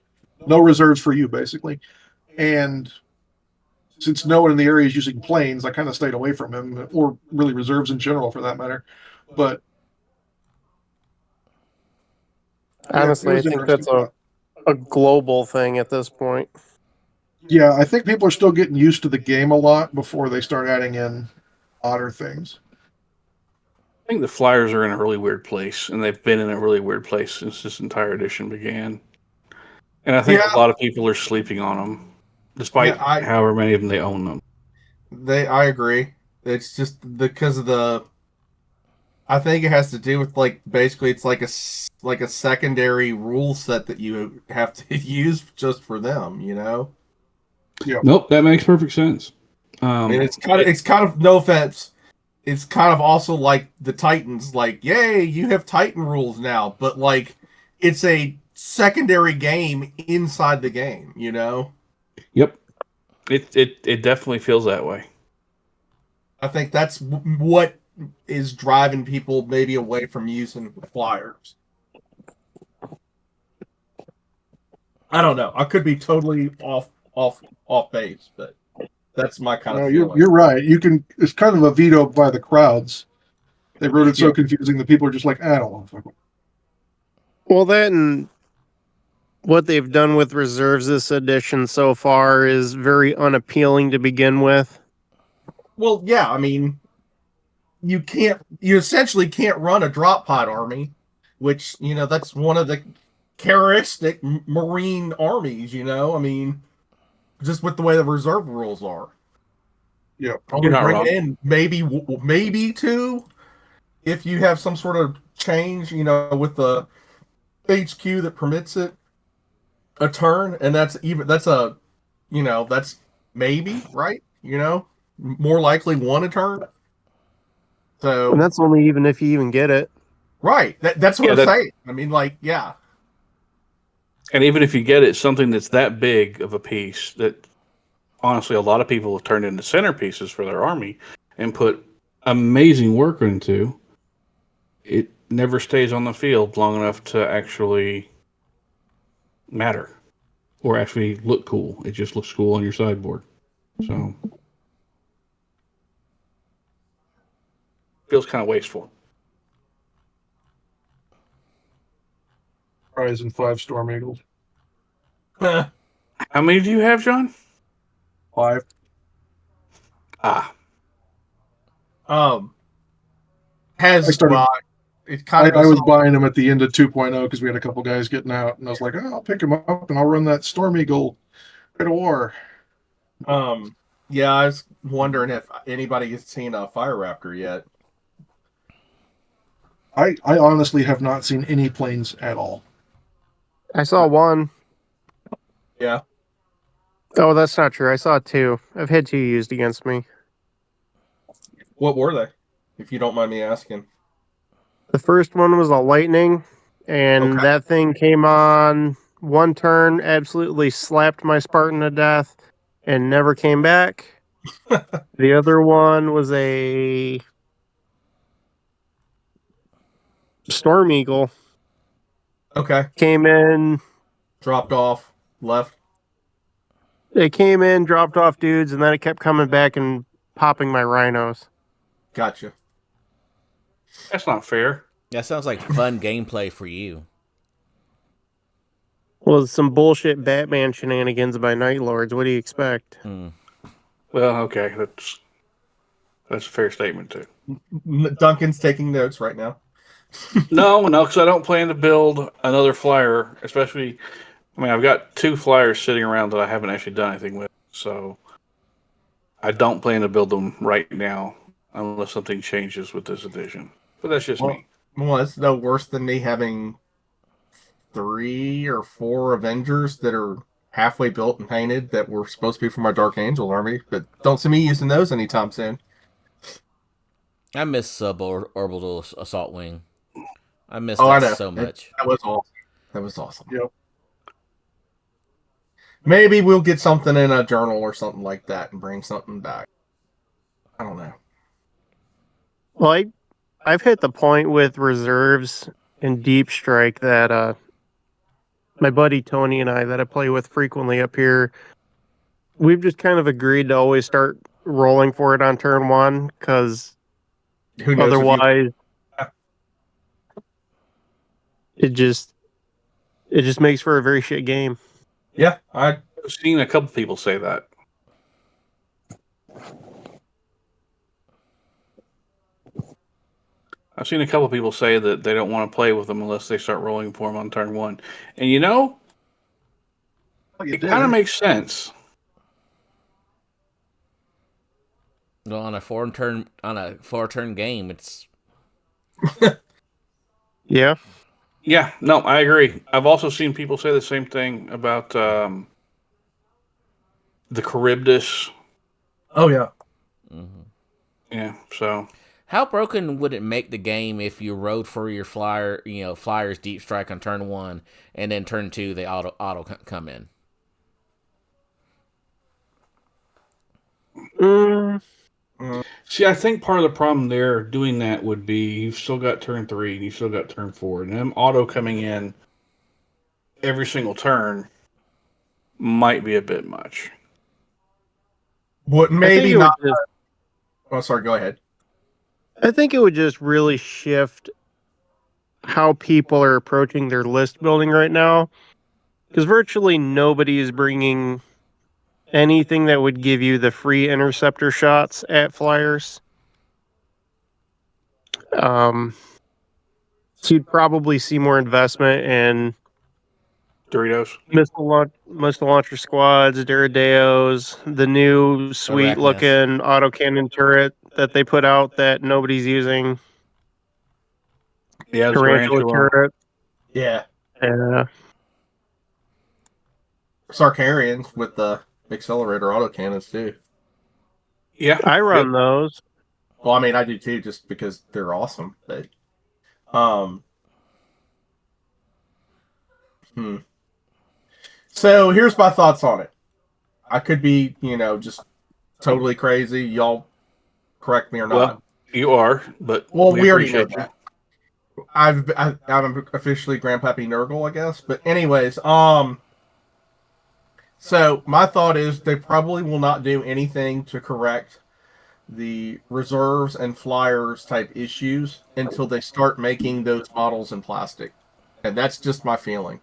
Speaker 4: no reserves for you basically. And since no one in the area is using planes, I kind of stayed away from him, or really reserves in general for that matter. But
Speaker 3: honestly, I think that's a global thing at this point.
Speaker 4: Yeah, I think people are still getting used to the game a lot before they start adding in odder things.
Speaker 2: I think the Flyers are in a really weird place, and they've been in a really weird place since this entire edition began. And I think a lot of people are sleeping on them, despite however many of them they own them.
Speaker 6: I agree. It's just because of I think it has to do with basically it's like a secondary rule set that you have to use just for them.
Speaker 4: Yeah.
Speaker 2: Nope, that makes perfect sense.
Speaker 6: I mean, it's kind of no offense. It's kind of also like the Titans, yay, you have Titan rules now, but it's a secondary game inside the game,
Speaker 2: Yep, it definitely feels that way.
Speaker 6: I think that's what is driving people maybe away from using Flyers. I don't know. I could be totally off base, but that's my kind of feeling.
Speaker 4: You're right. It's kind of a veto by the crowds. They wrote it so confusing that people are just like, I don't want to fuck with it.
Speaker 3: Well, that and what they've done with reserves this edition so far is very unappealing to begin with.
Speaker 6: Well, yeah, I mean, you essentially can't run a drop pod army, which, that's one of the characteristic Marine armies, you know? I mean, just with the way the reserve rules are.
Speaker 4: Yeah.
Speaker 6: Only
Speaker 2: not
Speaker 6: bring
Speaker 2: wrong.
Speaker 6: in maybe 2 if you have some sort of change, you know, with the HQ that permits it a turn, and that's maybe, right? You know, more likely 1 a turn. So
Speaker 3: And that's only even if you even get it.
Speaker 6: right, that's what
Speaker 2: Yeah,
Speaker 6: I'm
Speaker 2: that-
Speaker 6: saying. I mean, like, yeah,
Speaker 2: And even if you get it, something that's that big of a piece that honestly a lot of people have turned into centerpieces for their army and put amazing work into, it never stays on the field long enough to actually matter or actually look cool. It just looks cool on your sideboard. So feels kind of wasteful.
Speaker 4: Prize and 5 Storm Eagles.
Speaker 2: How many do you have, John?
Speaker 4: 5.
Speaker 2: Ah,
Speaker 6: has
Speaker 4: I started-
Speaker 6: it kind of
Speaker 4: I
Speaker 6: goes
Speaker 4: was buying them at the end of 2.0 because we had a couple guys getting out, and I was like, oh, I'll pick them up and I'll run that Storm Eagle Rite of War.
Speaker 6: yeah, I was wondering if anybody has seen a Fire Raptor yet.
Speaker 4: I honestly have not seen any planes at all.
Speaker 3: I saw 1.
Speaker 6: Yeah.
Speaker 3: Oh, that's not true. I saw 2. I've had 2 used against me.
Speaker 6: What were they, if you don't mind me asking?
Speaker 3: The first one was a lightning, and
Speaker 6: Okay.
Speaker 3: that thing came on 1 turn, absolutely slapped my Spartan to death, and never came back. The other one was a Storm Eagle.
Speaker 6: Okay.
Speaker 3: Came in,
Speaker 6: Dropped off, left.
Speaker 3: it came in, dropped off dudes, and then it kept coming back and popping my rhinos.
Speaker 6: Gotcha.
Speaker 2: that's not fair.
Speaker 1: That sounds like fun gameplay for you.
Speaker 3: Well, it's some bullshit Batman shenanigans by Night Lords. What do you expect?
Speaker 2: Well, okay, that's a fair statement too.
Speaker 6: Duncan's taking notes right now.
Speaker 2: No, because I don't plan to build another flyer, especially. I mean, I've got 2 flyers sitting around that I haven't actually done anything with, so I don't plan to build them right now unless something changes with this edition. But that's just me.
Speaker 6: Well, it's no worse than me having 3 or 4 Avengers that are halfway built and painted that were supposed to be for my Dark Angel army, but don't see me using those anytime soon.
Speaker 1: I miss suborbital assault wing. I miss
Speaker 6: I
Speaker 1: that
Speaker 6: know.
Speaker 1: so much.
Speaker 6: That was awesome. That was awesome.
Speaker 4: Yep.
Speaker 6: Maybe we'll get something in a journal or something like that and bring something back. I don't know.
Speaker 3: Well, I've hit the point with reserves and deep strike that my buddy Tony and I that I play with frequently up here, we've just kind of agreed to always start rolling for it on turn 1 because
Speaker 6: Who knows?
Speaker 3: otherwise it just makes for a very shit game.
Speaker 6: Yeah, I
Speaker 2: I've seen a couple people say that. I've seen a couple people say that they don't want to play with them unless they start rolling for them on turn 1. And you know, it kind of makes sense.
Speaker 1: Well, on a 4-turn game, it's
Speaker 3: Yeah.
Speaker 2: Yeah, no, I agree. I've also seen people say the same thing about the Charybdis.
Speaker 6: Oh yeah.
Speaker 2: Yeah, so
Speaker 1: how broken would it make the game if you rode for your flyers deep strike on turn 1 and then turn 2 they auto come in?
Speaker 2: see, I think part of the problem there doing that would be you've still got turn 3 and you've still got turn 4, and them auto coming in every single turn might be a bit much.
Speaker 6: What?
Speaker 3: I think
Speaker 6: Maybe
Speaker 3: it would
Speaker 6: not.
Speaker 3: just-
Speaker 6: Oh, sorry. Go ahead.
Speaker 3: I think it would just really shift how people are approaching their list building right now, because virtually nobody is bringing anything that would give you the free interceptor shots at flyers. So you'd probably see more investment in
Speaker 2: Doritos.
Speaker 3: Missile launcher squads, Duradeos, the new sweet looking autocannon turret that they put out that nobody's using.
Speaker 2: Yeah,
Speaker 3: Tarantula turret.
Speaker 6: Yeah.
Speaker 3: Yeah.
Speaker 6: Sarkarians with the accelerator autocannons too.
Speaker 2: Yeah.
Speaker 3: I run those.
Speaker 6: Well, I mean, I do too, just because they're awesome. But, So here's my thoughts on it. I could be, just totally crazy. Y'all correct me or not.
Speaker 2: Well, you are, but
Speaker 6: we already know that. I'm officially Grandpappy Nurgle, I guess. But anyways, so my thought is they probably will not do anything to correct the reserves and flyers type issues until they start making those models in plastic. And that's just my feeling.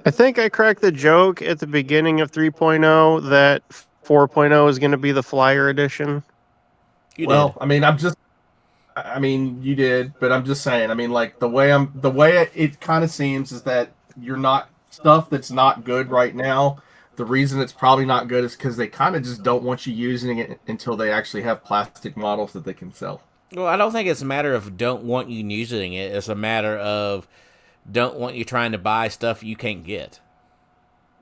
Speaker 3: I think I cracked the joke at the beginning of 3.0 that 4.0 is going to be the flyer edition.
Speaker 1: You did.
Speaker 6: You did, but I'm just saying. I mean, like the way it kind of seems is that you're not stuff that's not good right now. The reason it's probably not good is because they kind of just don't want you using it until they actually have plastic models that they can sell.
Speaker 1: Well, I don't think it's a matter of don't want you using it. It's a matter of don't want you trying to buy stuff you can't get.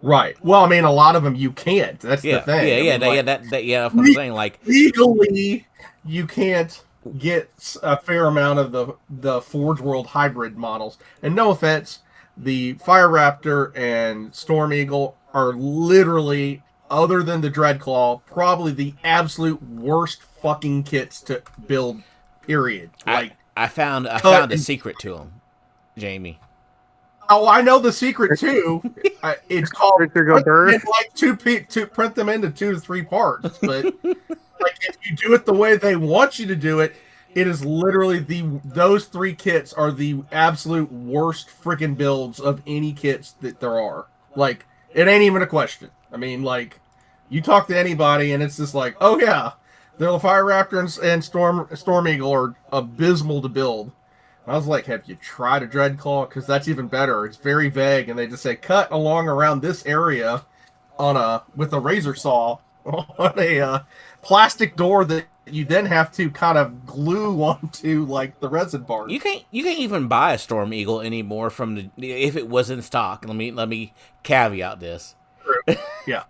Speaker 6: Right. Well, I mean, a lot of them you can't. That's the thing.
Speaker 1: That's what I'm saying. Like
Speaker 6: legally, you can't get a fair amount of the Forge World hybrid models. And no offense, the Fire Raptor and Storm Eagle are literally, other than the Dreadclaw, probably the absolute worst fucking kits to build. Period. Like
Speaker 1: I found a secret to them, Jamie.
Speaker 6: Oh, I know the secret too. It's called print them into 2 to 3 parts. But like if you do it the way they want you to do it, it is literally those 3 kits are the absolute worst freaking builds of any kits that there are. Like it ain't even a question. I mean, like you talk to anybody and it's just like, oh yeah, the Fire Raptor and Storm Eagle are abysmal to build. I was like, have you tried a Dreadclaw? Because that's even better. It's very vague, and they just say cut along around this area with a razor saw on a plastic door that you then have to kind of glue onto like the resin bars.
Speaker 1: You can't even buy a Storm Eagle anymore if it was in stock. Let me caveat this.
Speaker 6: Yeah,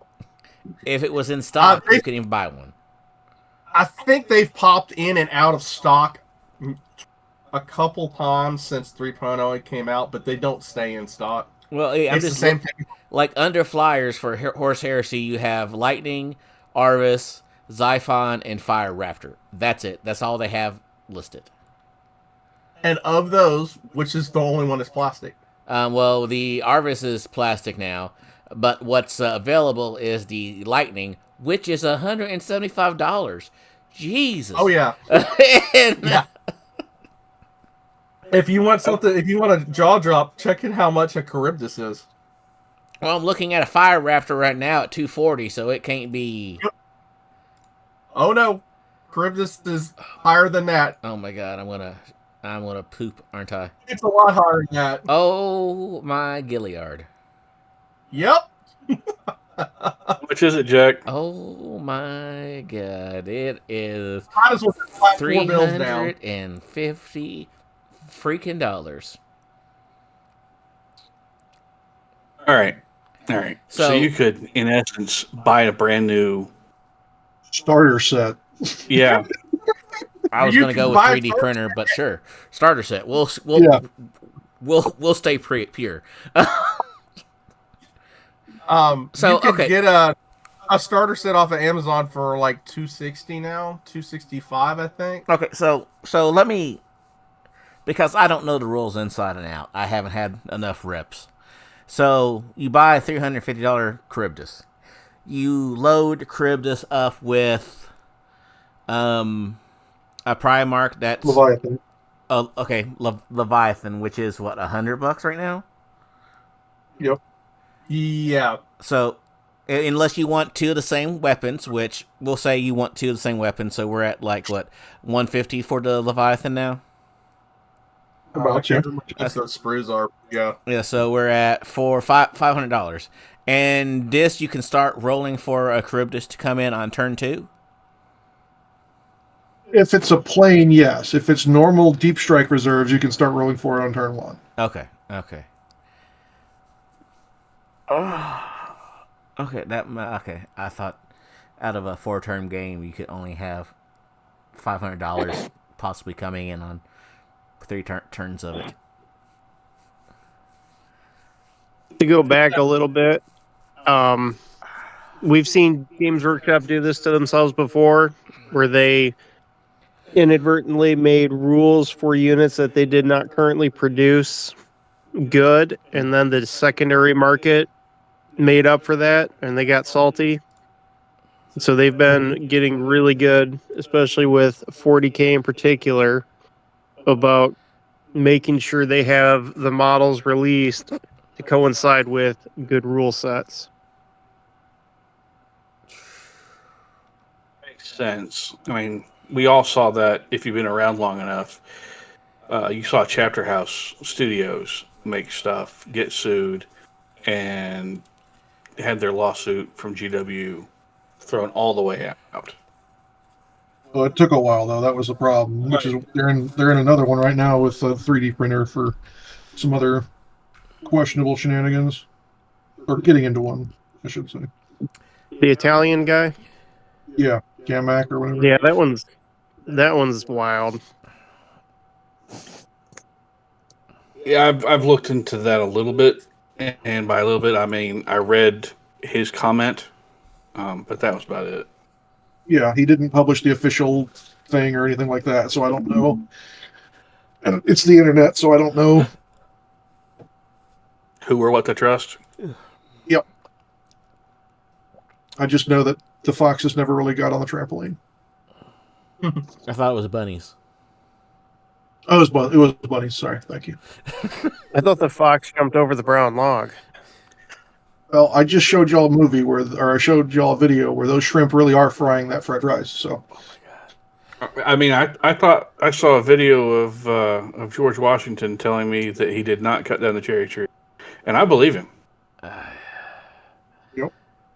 Speaker 1: if it was in stock, you couldn't even buy one.
Speaker 6: I think they've popped in and out of stock a couple times since 3.0 came out, but they don't stay in stock.
Speaker 1: Well, it's the same thing. Like under flyers for Horse Heresy, you have Lightning, Arvis, Xiphon, and Fire Raptor. That's it. That's all they have listed.
Speaker 6: And of those, which is the only one that's plastic?
Speaker 1: Well, the Arvis is plastic now, but what's available is the Lightning, which is $175. Jesus.
Speaker 6: Oh yeah. Yeah. If you want a jaw drop, check in how much a Charybdis is.
Speaker 1: Well, I'm looking at a Fire Raptor right now at $240, so it can't be.
Speaker 6: Oh no, Charybdis is higher than that.
Speaker 1: Oh my god, I'm gonna poop, aren't I?
Speaker 6: It's a lot higher than that.
Speaker 1: Oh my Gilliard.
Speaker 6: Yep.
Speaker 2: How much is it, Jack?
Speaker 1: Oh my god, it is $350 freaking dollars.
Speaker 2: All right. So you could, in essence, buy a brand new
Speaker 4: starter set.
Speaker 2: Yeah.
Speaker 1: I was going to go with 3D printer, but sure, starter set. We'll stay pure.
Speaker 6: So you can get a starter set off of Amazon for like $260 now, $265, I think.
Speaker 1: Okay, so let me, because I don't know the rules inside and out. I haven't had enough reps. So you buy a $350 Charybdis. You load Charybdis up with a Primarch that's
Speaker 4: Leviathan.
Speaker 1: Leviathan, which is what, $100 right now?
Speaker 4: Yep.
Speaker 6: Yeah.
Speaker 1: So unless you want 2 of the same weapons, which we'll say you want 2 of the same weapons, so we're at like what, $150 for the Leviathan now?
Speaker 6: I
Speaker 4: About
Speaker 6: can't remember how much those sprues are. Yeah.
Speaker 1: Yeah, so we're at $500. And this, you can start rolling for a Charybdis to come in on turn 2?
Speaker 4: If it's a plane, yes. If it's normal deep strike reserves, you can start rolling for it on turn 1.
Speaker 1: Okay. Okay, I thought out of a 4-turn game, you could only have $500 possibly coming in on 3 turns of it.
Speaker 3: To go back a little bit, we've seen Games Workshop do this to themselves before, where they inadvertently made rules for units that they did not currently produce good, and then the secondary market made up for that, and they got salty. So they've been getting really good, especially with 40K in particular, about making sure they have the models released to coincide with good rule sets.
Speaker 2: Makes sense. I mean, we all saw that if you've been around long enough. You saw Chapter House Studios make stuff, get sued, and had their lawsuit from GW thrown all the way out.
Speaker 4: Well, it took a while though. That was the problem. Which is they're in another one right now with a 3D printer for some other questionable shenanigans, or getting into one, I should say.
Speaker 3: The Italian guy?
Speaker 4: Yeah, Camac or whatever.
Speaker 3: Yeah, that one's wild.
Speaker 2: Yeah, I've looked into that a little bit, and by a little bit, I mean I read his comment, but that was about it.
Speaker 4: Yeah, he didn't publish the official thing or anything like that, so I don't know. And it's the internet, so I don't know.
Speaker 2: Who or what to trust?
Speaker 4: Yep. I just know that the foxes never really got on the trampoline.
Speaker 1: I thought it was bunnies.
Speaker 4: Oh, it was bunnies. Sorry, thank you.
Speaker 3: I thought the fox jumped over the brown log.
Speaker 4: Well, I just showed y'all a movie I showed y'all a video where those shrimp really are frying that fried rice. So,
Speaker 2: I mean, I thought I saw a video of George Washington telling me that he did not cut down the cherry tree, and I believe him.
Speaker 4: Yep.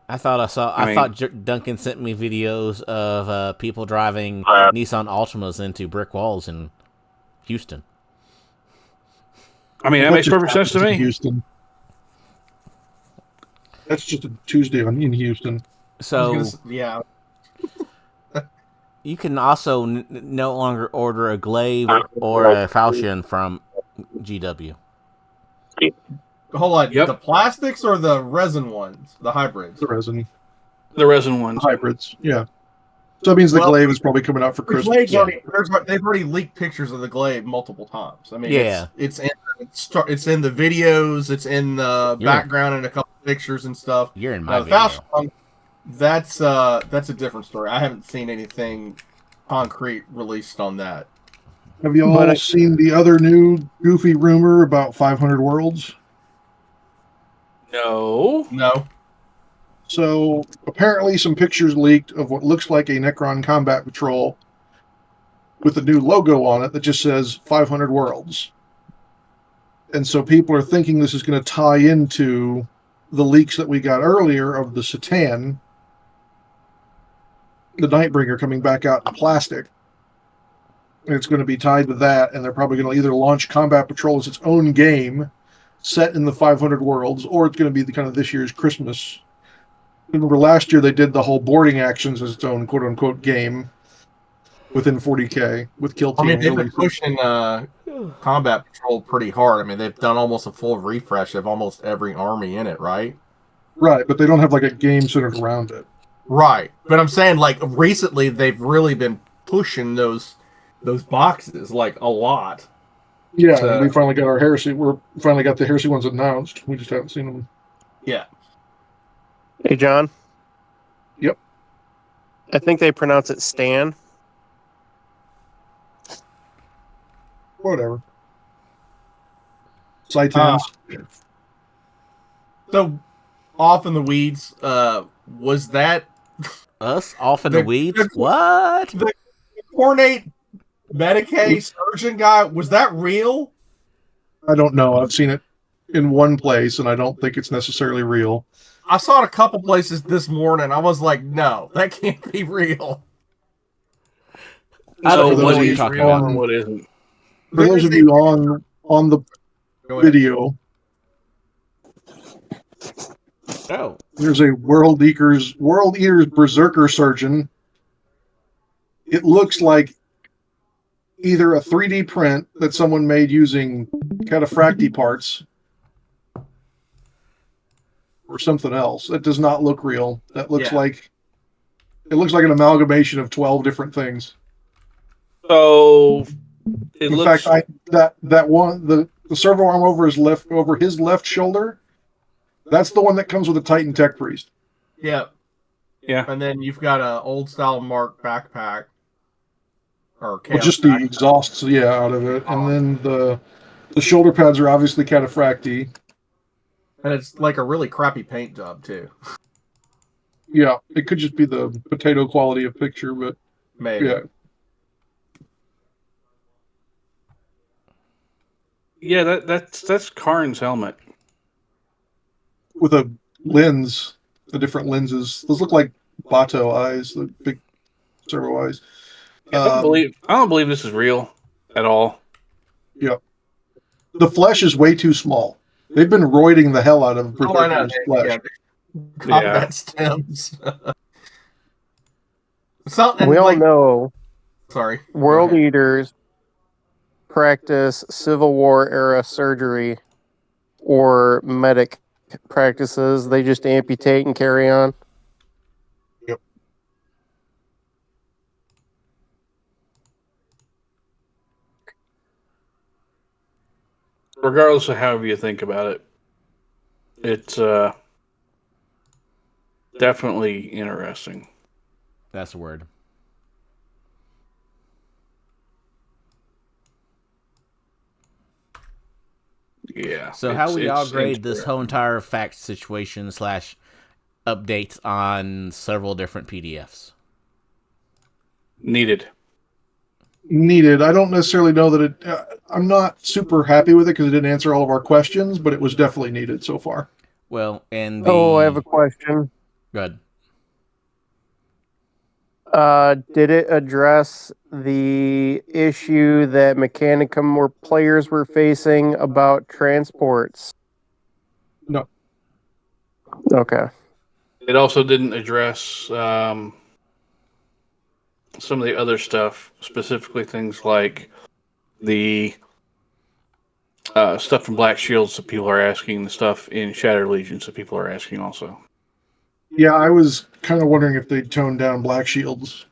Speaker 1: I thought Duncan sent me videos of people driving Nissan Altimas into brick walls in Houston.
Speaker 2: I mean, that makes perfect sense to me.
Speaker 4: Houston. That's just a Tuesday in Houston.
Speaker 1: So
Speaker 6: Yeah.
Speaker 1: you can also no longer order a glaive or a falchion from GW.
Speaker 6: Hold on.
Speaker 2: Yep.
Speaker 6: The plastics or the resin ones? The hybrids?
Speaker 4: The resin
Speaker 2: ones.
Speaker 4: hybrids. Yeah. So that means the glaive is probably coming out for
Speaker 6: The
Speaker 4: Christmas.
Speaker 6: Glade's they've already leaked pictures of the glaive multiple times. I mean,
Speaker 1: Yeah.
Speaker 6: it's in the videos, it's in the background and a couple pictures and stuff.
Speaker 1: You're in my
Speaker 6: the
Speaker 1: video.
Speaker 6: Falchion, that's a different story. I haven't seen anything concrete released on that.
Speaker 4: Have you all seen the other new goofy rumor about 500 worlds?
Speaker 2: No.
Speaker 4: So apparently some pictures leaked of what looks like a Necron combat patrol with a new logo on it that just says 500 worlds. And so people are thinking this is going to tie into the leaks that we got earlier of the Satan, the Nightbringer coming back out in plastic. And it's going to be tied to that, and they're probably going to either launch Combat Patrol as its own game set in the 500 worlds, or it's going to be the kind of this year's Christmas. Remember last year they did the whole boarding actions as its own quote-unquote game within 40K with Kill Team.
Speaker 6: I mean, they've been pushing Combat Patrol pretty hard. I mean, they've done almost a full refresh of almost every army in it, right?
Speaker 4: Right, but they don't have like a game centered around it.
Speaker 6: Right. But I'm saying, like, recently they've really been pushing those boxes, like, a lot.
Speaker 4: Yeah, and we finally got our Heresy. We're finally got the Heresy ones announced. We just haven't seen them.
Speaker 6: Yeah.
Speaker 3: Hey, John.
Speaker 4: Yep.
Speaker 3: I think they pronounce it Stan.
Speaker 4: Whatever. Sightans.
Speaker 6: So, off in the weeds, was that
Speaker 1: Us off in the weeds? What?
Speaker 6: the ornate Medicaid surgeon guy? Was that real?
Speaker 4: I don't know. I've seen it in one place, and I don't think it's necessarily real.
Speaker 6: I saw it a couple places this morning. I was like, no, that can't be real.
Speaker 1: I don't
Speaker 2: So
Speaker 1: know
Speaker 2: what
Speaker 1: what you're
Speaker 2: is
Speaker 1: talking
Speaker 2: real
Speaker 1: about.
Speaker 2: and what isn't?
Speaker 4: For those of you on the
Speaker 6: Go ahead.
Speaker 4: video,
Speaker 1: Oh,
Speaker 4: there's a World Eaters Berserker Surgeon. It looks like either a 3D print that someone made using cataphracti parts or something else. That does not look real. That looks like an amalgamation of 12 different things.
Speaker 2: So it
Speaker 4: In
Speaker 2: looks.
Speaker 4: fact, that one the servo arm over his left shoulder, that's the one that comes with a Titan Tech Priest.
Speaker 6: Yeah.
Speaker 2: Yeah.
Speaker 6: And then you've got a old style Mark backpack. Or
Speaker 4: With just the exhausts, out of it. And then the shoulder pads are obviously cataphracti.
Speaker 6: And it's like a really crappy paint job too.
Speaker 4: Yeah, it could just be the potato quality of picture, but
Speaker 6: Maybe.
Speaker 4: yeah.
Speaker 2: Yeah, that's Karn's helmet.
Speaker 4: With a lens, the different lenses. Those look like Bato eyes, the big servo eyes.
Speaker 2: I don't believe this is real at all.
Speaker 4: Yeah. The flesh is way too small. They've been roiding the hell out of Berserker's flesh.
Speaker 6: Combat stems.
Speaker 3: We all know
Speaker 6: Sorry.
Speaker 3: World Eaters practice Civil War era surgery or medic practices. They just amputate and carry on.
Speaker 4: Yep.
Speaker 2: Regardless of however you think about it, it's definitely interesting.
Speaker 1: that's a word.
Speaker 2: Yeah.
Speaker 1: So how we all
Speaker 2: it's
Speaker 1: grade this
Speaker 2: interesting.
Speaker 1: whole entire fact situation / updates on several different PDFs?
Speaker 2: Needed.
Speaker 4: I don't necessarily know that it. I'm not super happy with it because it didn't answer all of our questions, but it was definitely needed so far.
Speaker 1: Well, and
Speaker 3: I have a question.
Speaker 1: Good.
Speaker 3: Did it address the issue that Mechanicum or players were facing about transports?
Speaker 4: No.
Speaker 3: Okay.
Speaker 2: It also didn't address some of the other stuff, specifically things like the stuff from Black Shields that people are asking, the stuff in Shattered Legions that people are asking also.
Speaker 4: Yeah, I was kind of wondering if they'd toned down Black Shields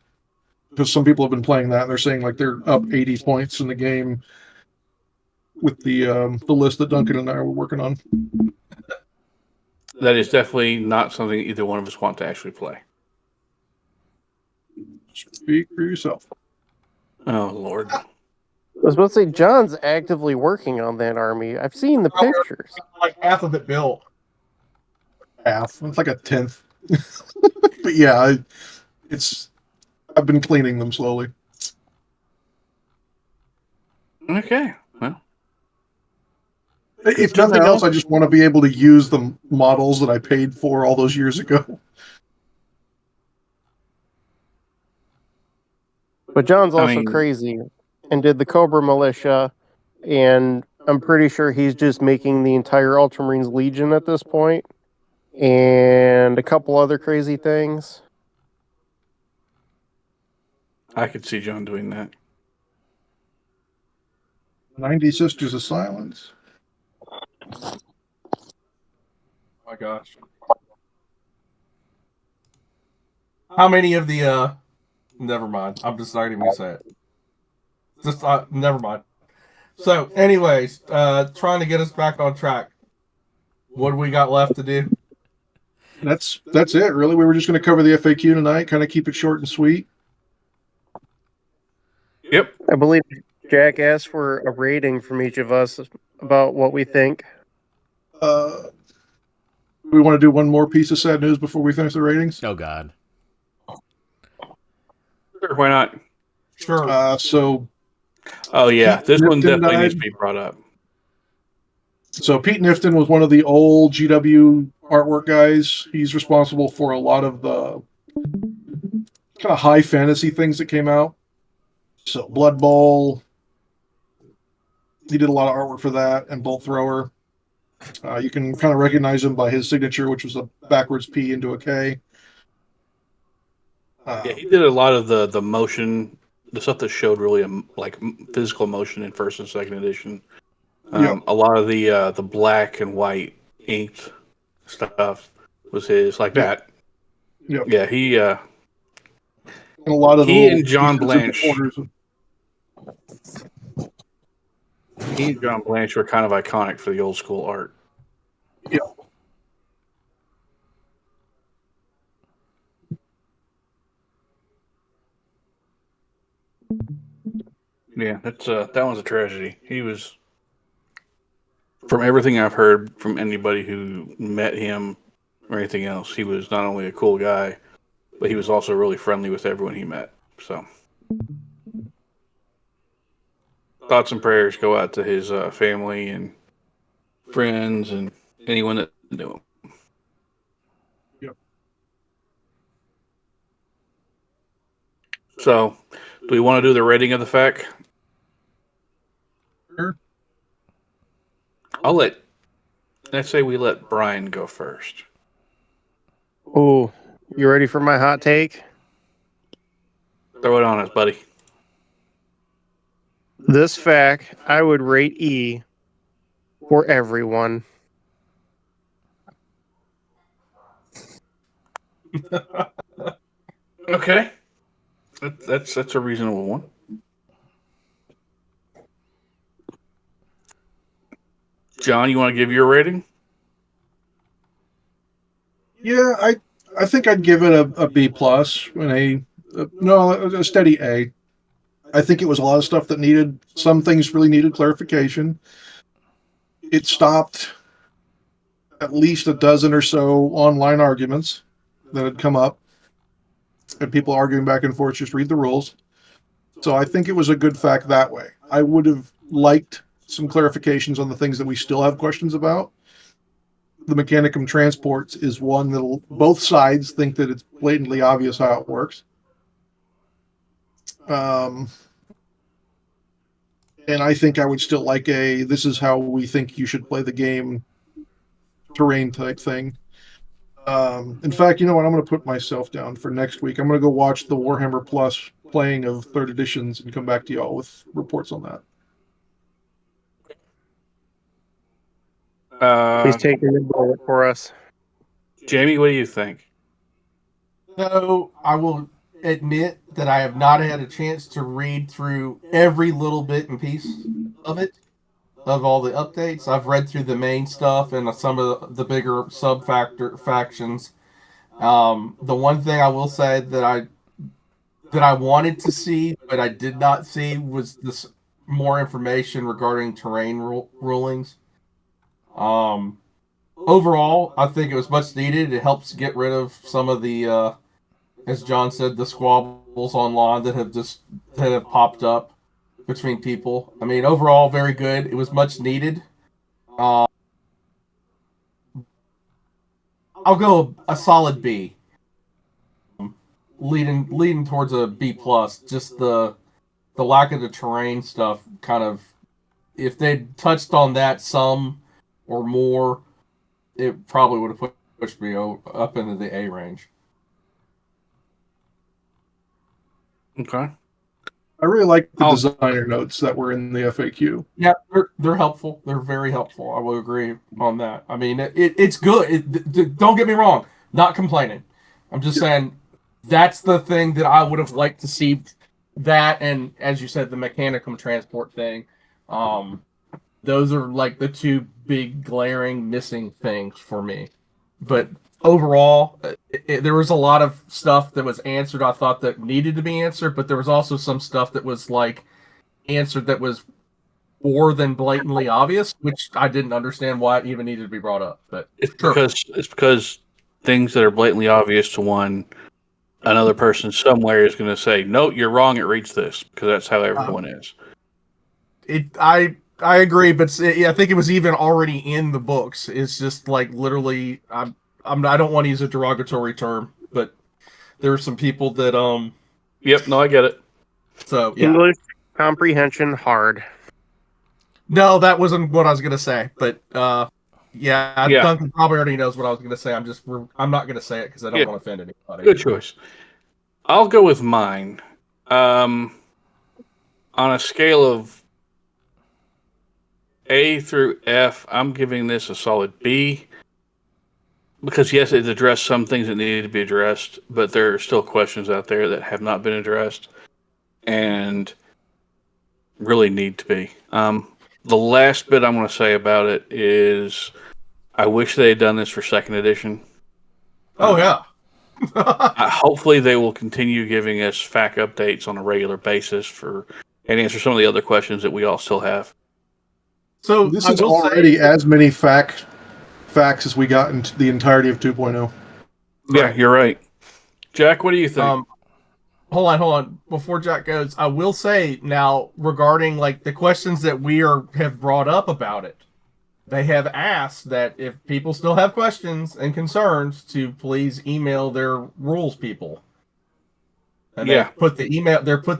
Speaker 4: because some people have been playing that and they're saying like they're up 80 points in the game with the list that Duncan and I were working on.
Speaker 2: That is definitely not something either one of us want to actually play.
Speaker 4: Speak for yourself.
Speaker 2: Oh, Lord.
Speaker 3: I was supposed to say, John's actively working on that army. I've seen the pictures.
Speaker 6: Like half of it built.
Speaker 4: Half. It's like a tenth. But yeah, I've been cleaning them slowly.
Speaker 2: Okay. Well,
Speaker 4: If nothing else, I just want to be able to use the models that I paid for all those years ago.
Speaker 3: But John's also crazy and did the Cobra Militia, and I'm pretty sure he's just making the entire Ultramarines Legion at this point, and a couple other crazy things.
Speaker 2: I could see John doing that.
Speaker 4: 90 Sisters of Silence.
Speaker 6: Oh my gosh. How many of the never mind. I'm just not even gonna say it. Just never mind. So, anyways, trying to get us back on track. What do we got left to do?
Speaker 4: That's it, really. We were just going to cover the FAQ tonight, kind of keep it short and sweet.
Speaker 2: Yep.
Speaker 3: I believe Jack asked for a rating from each of us about what we think.
Speaker 4: We want to do one more piece of sad news before we finish the ratings.
Speaker 1: Oh, God.
Speaker 2: Sure, why not?
Speaker 6: Sure.
Speaker 4: So,
Speaker 2: Oh, yeah. This one
Speaker 4: Ripton
Speaker 2: definitely
Speaker 4: died.
Speaker 2: needs to be brought up.
Speaker 4: So Pete Nifton was one of the old GW artwork guys. He's responsible for a lot of the kind of high fantasy things that came out. So Blood Bowl, he did a lot of artwork for that, and Bolt Thrower. You can kind of recognize him by his signature, which was a backwards P into a K.
Speaker 2: Yeah, he did a lot of the motion, the stuff that showed really like physical motion in first and second edition.
Speaker 4: Yep.
Speaker 2: A lot of the black and white inked stuff was his, like that.
Speaker 4: Yep.
Speaker 2: Yeah, he
Speaker 4: and a lot of
Speaker 2: he
Speaker 4: the
Speaker 2: and John
Speaker 4: pieces in the
Speaker 2: Blanche.
Speaker 4: corners.
Speaker 2: He and John Blanche were kind of iconic for the old school art.
Speaker 4: Yeah.
Speaker 2: Yeah, that's that one's a tragedy. He was, from everything I've heard from anybody who met him or anything else, he was not only a cool guy, but he was also really friendly with everyone he met. So, thoughts and prayers go out to his family and friends and anyone that knew him.
Speaker 4: Yep.
Speaker 2: So, do we want to do the rating of the FAQ?
Speaker 4: Sure.
Speaker 2: Let's say we let Brian go first.
Speaker 3: Oh, you ready for my hot take?
Speaker 2: Throw it on us, buddy.
Speaker 3: This fact, I would rate E for everyone.
Speaker 2: Okay. That's a reasonable one. John, you want to give your rating?
Speaker 4: Yeah, I think I'd give it a B plus and a steady A. I think it was a lot of stuff that needed, some things really needed clarification. It stopped at least a dozen or so online arguments that had come up and people arguing back and forth, just read the rules. So I think it was a good fact that way. I would have liked some clarifications on the things that we still have questions about. The Mechanicum Transports is one that both sides think that it's blatantly obvious how it works. And I think I would still like this is how we think you should play the game terrain type thing. In fact, you know what? I'm going to put myself down for next week. I'm going to go watch the Warhammer Plus playing of third editions and come back to y'all with reports on that.
Speaker 3: Please take your bullet for us.
Speaker 2: Jamie, what do you think?
Speaker 6: So I will admit that I have not had a chance to read through every little bit and piece of it, of all the updates. I've read through the main stuff and some of the bigger factions. The one thing I will say that I wanted to see but I did not see was this more information regarding terrain rulings. Overall, I think it was much needed. It helps get rid of some of the, as John said, the squabbles online that have popped up between people. I mean, overall, very good. It was much needed. I'll go a solid B. Leading towards a B plus. Just the lack of the terrain stuff kind of, if they'd touched on that some or more, it probably would have pushed me up into the A range.
Speaker 2: Okay.
Speaker 4: I really like the designer notes that were in the FAQ.
Speaker 6: Yeah, they're helpful. They're very helpful. I will agree on that. I mean, it's good. Don't get me wrong. Not complaining. I'm just saying that's the thing that I would have liked to see. That, and as you said, the Mechanicum Transport thing. Those are like the two big glaring missing things for me. But overall, there was a lot of stuff that was answered I thought that needed to be answered, but there was also some stuff that was like answered that was more than blatantly obvious, which I didn't understand why it even needed to be brought up. But
Speaker 2: it's because things that are blatantly obvious to one, another person somewhere is going to say, "No, you're wrong. It reads this," because that's how everyone is.
Speaker 6: I I agree, but I think it was even already in the books. It's just like literally, I don't want to use a derogatory term, but there are some people that
Speaker 2: Yep, no, I get it.
Speaker 6: So yeah,
Speaker 3: English comprehension hard.
Speaker 6: no, that wasn't what I was gonna say, but yeah,
Speaker 2: Yeah.
Speaker 6: Duncan probably already knows what I was gonna say. I'm not gonna say it because I don't
Speaker 2: Yeah.
Speaker 6: want to offend anybody.
Speaker 2: Good choice. I'll go with mine. On a scale of A through F, I'm giving this a solid B. Because, yes, it addressed some things that needed to be addressed, but there are still questions out there that have not been addressed and really need to be. The last bit I'm going to say about it is I wish they had done this for second edition.
Speaker 6: Oh, yeah.
Speaker 2: Hopefully they will continue giving us FAQ updates on a regular basis and answer some of the other questions that we all still have.
Speaker 6: So
Speaker 4: this is already as many facts as we got into the entirety of 2.0.
Speaker 2: Yeah, you're right. Jack, what do you think?
Speaker 6: Hold on. Before Jack goes, I will say now regarding like the questions that have brought up about it, they have asked that if people still have questions and concerns to please email their rules people. And they put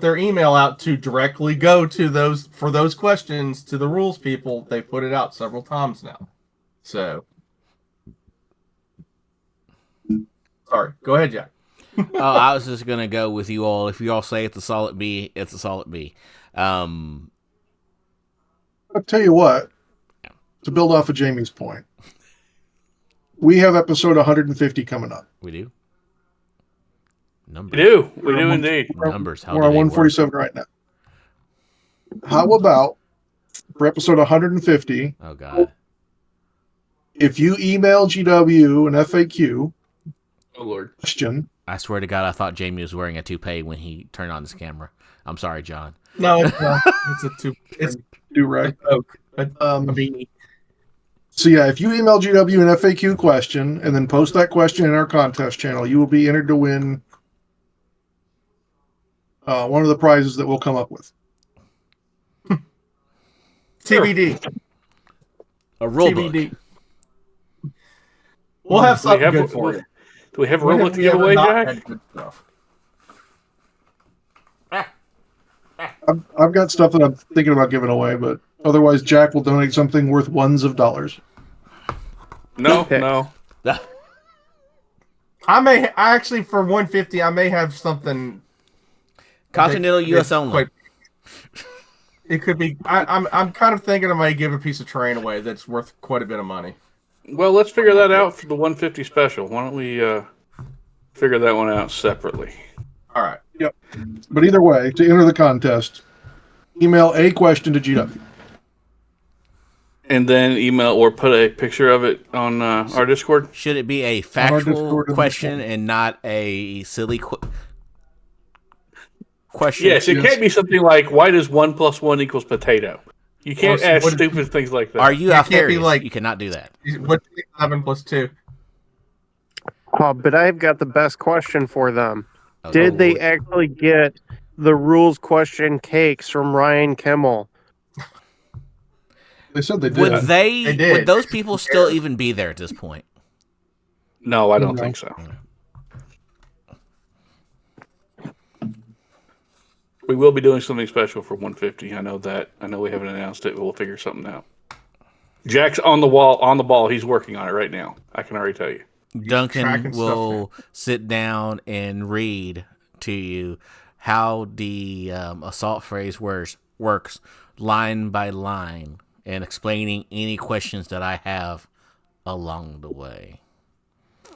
Speaker 6: their email out to directly go to those questions to the rules people. They put it out several times now. So sorry. Go ahead, Jack.
Speaker 1: I was just gonna go with you all. If you all say it's a solid B, it's a solid B. I'll
Speaker 4: tell you what. To build off of Jamie's point, we have episode 150 coming up.
Speaker 1: We do. Numbers.
Speaker 2: We do indeed.
Speaker 1: Numbers.
Speaker 4: We're on 147 right now. How about for episode 150?
Speaker 1: Oh God!
Speaker 4: If you email GW an FAQ, question.
Speaker 1: I swear to God, I thought Jamie was wearing a toupee when he turned on his camera. I'm sorry, John.
Speaker 6: No, it's not. It's a toupee. It's
Speaker 4: do-rag.
Speaker 6: A beanie.
Speaker 4: So yeah, if you email GW an FAQ question and then post that question in our contest channel, you will be entered to win one of the prizes that we'll come up with.
Speaker 6: TBD.
Speaker 1: A rule book.
Speaker 6: We'll have something good for you.
Speaker 2: Do we have a rule book to give away, Jack?
Speaker 4: I've got stuff that I'm thinking about giving away, but otherwise Jack will donate something worth ones of dollars.
Speaker 2: No.
Speaker 6: I may actually for 150. I may have something.
Speaker 1: Continental U.S. only.
Speaker 6: It could be. I'm kind of thinking I might give a piece of terrain away that's worth quite a bit of money.
Speaker 2: Well, let's figure that out for the 150 special. Why don't we figure that one out separately?
Speaker 6: All right.
Speaker 4: Yep. But either way, to enter the contest, email a question to GW.
Speaker 2: And then email or put a picture of it on our Discord?
Speaker 1: Should it be a factual question and not a silly question?
Speaker 2: Yes, it can't be something like, why does 1 + 1 = potato? You can't ask stupid things like that.
Speaker 1: Are you Alfarius? You cannot do that.
Speaker 6: What's 11 + 2?
Speaker 3: Oh, but I've got the best question for them.
Speaker 1: Oh,
Speaker 3: Did they actually get the rules question cakes from Ryan Kimmel?
Speaker 4: They said they did.
Speaker 1: Would those people still even be there at this point?
Speaker 2: No, I don't think so. We will be doing something special for 150. I know that. I know we haven't announced it, but we'll figure something out. Jack's on the ball. He's working on it right now. I can already tell you.
Speaker 1: Duncan will sit down and read to you how the assault phrase works line by line and explaining any questions that I have along the way.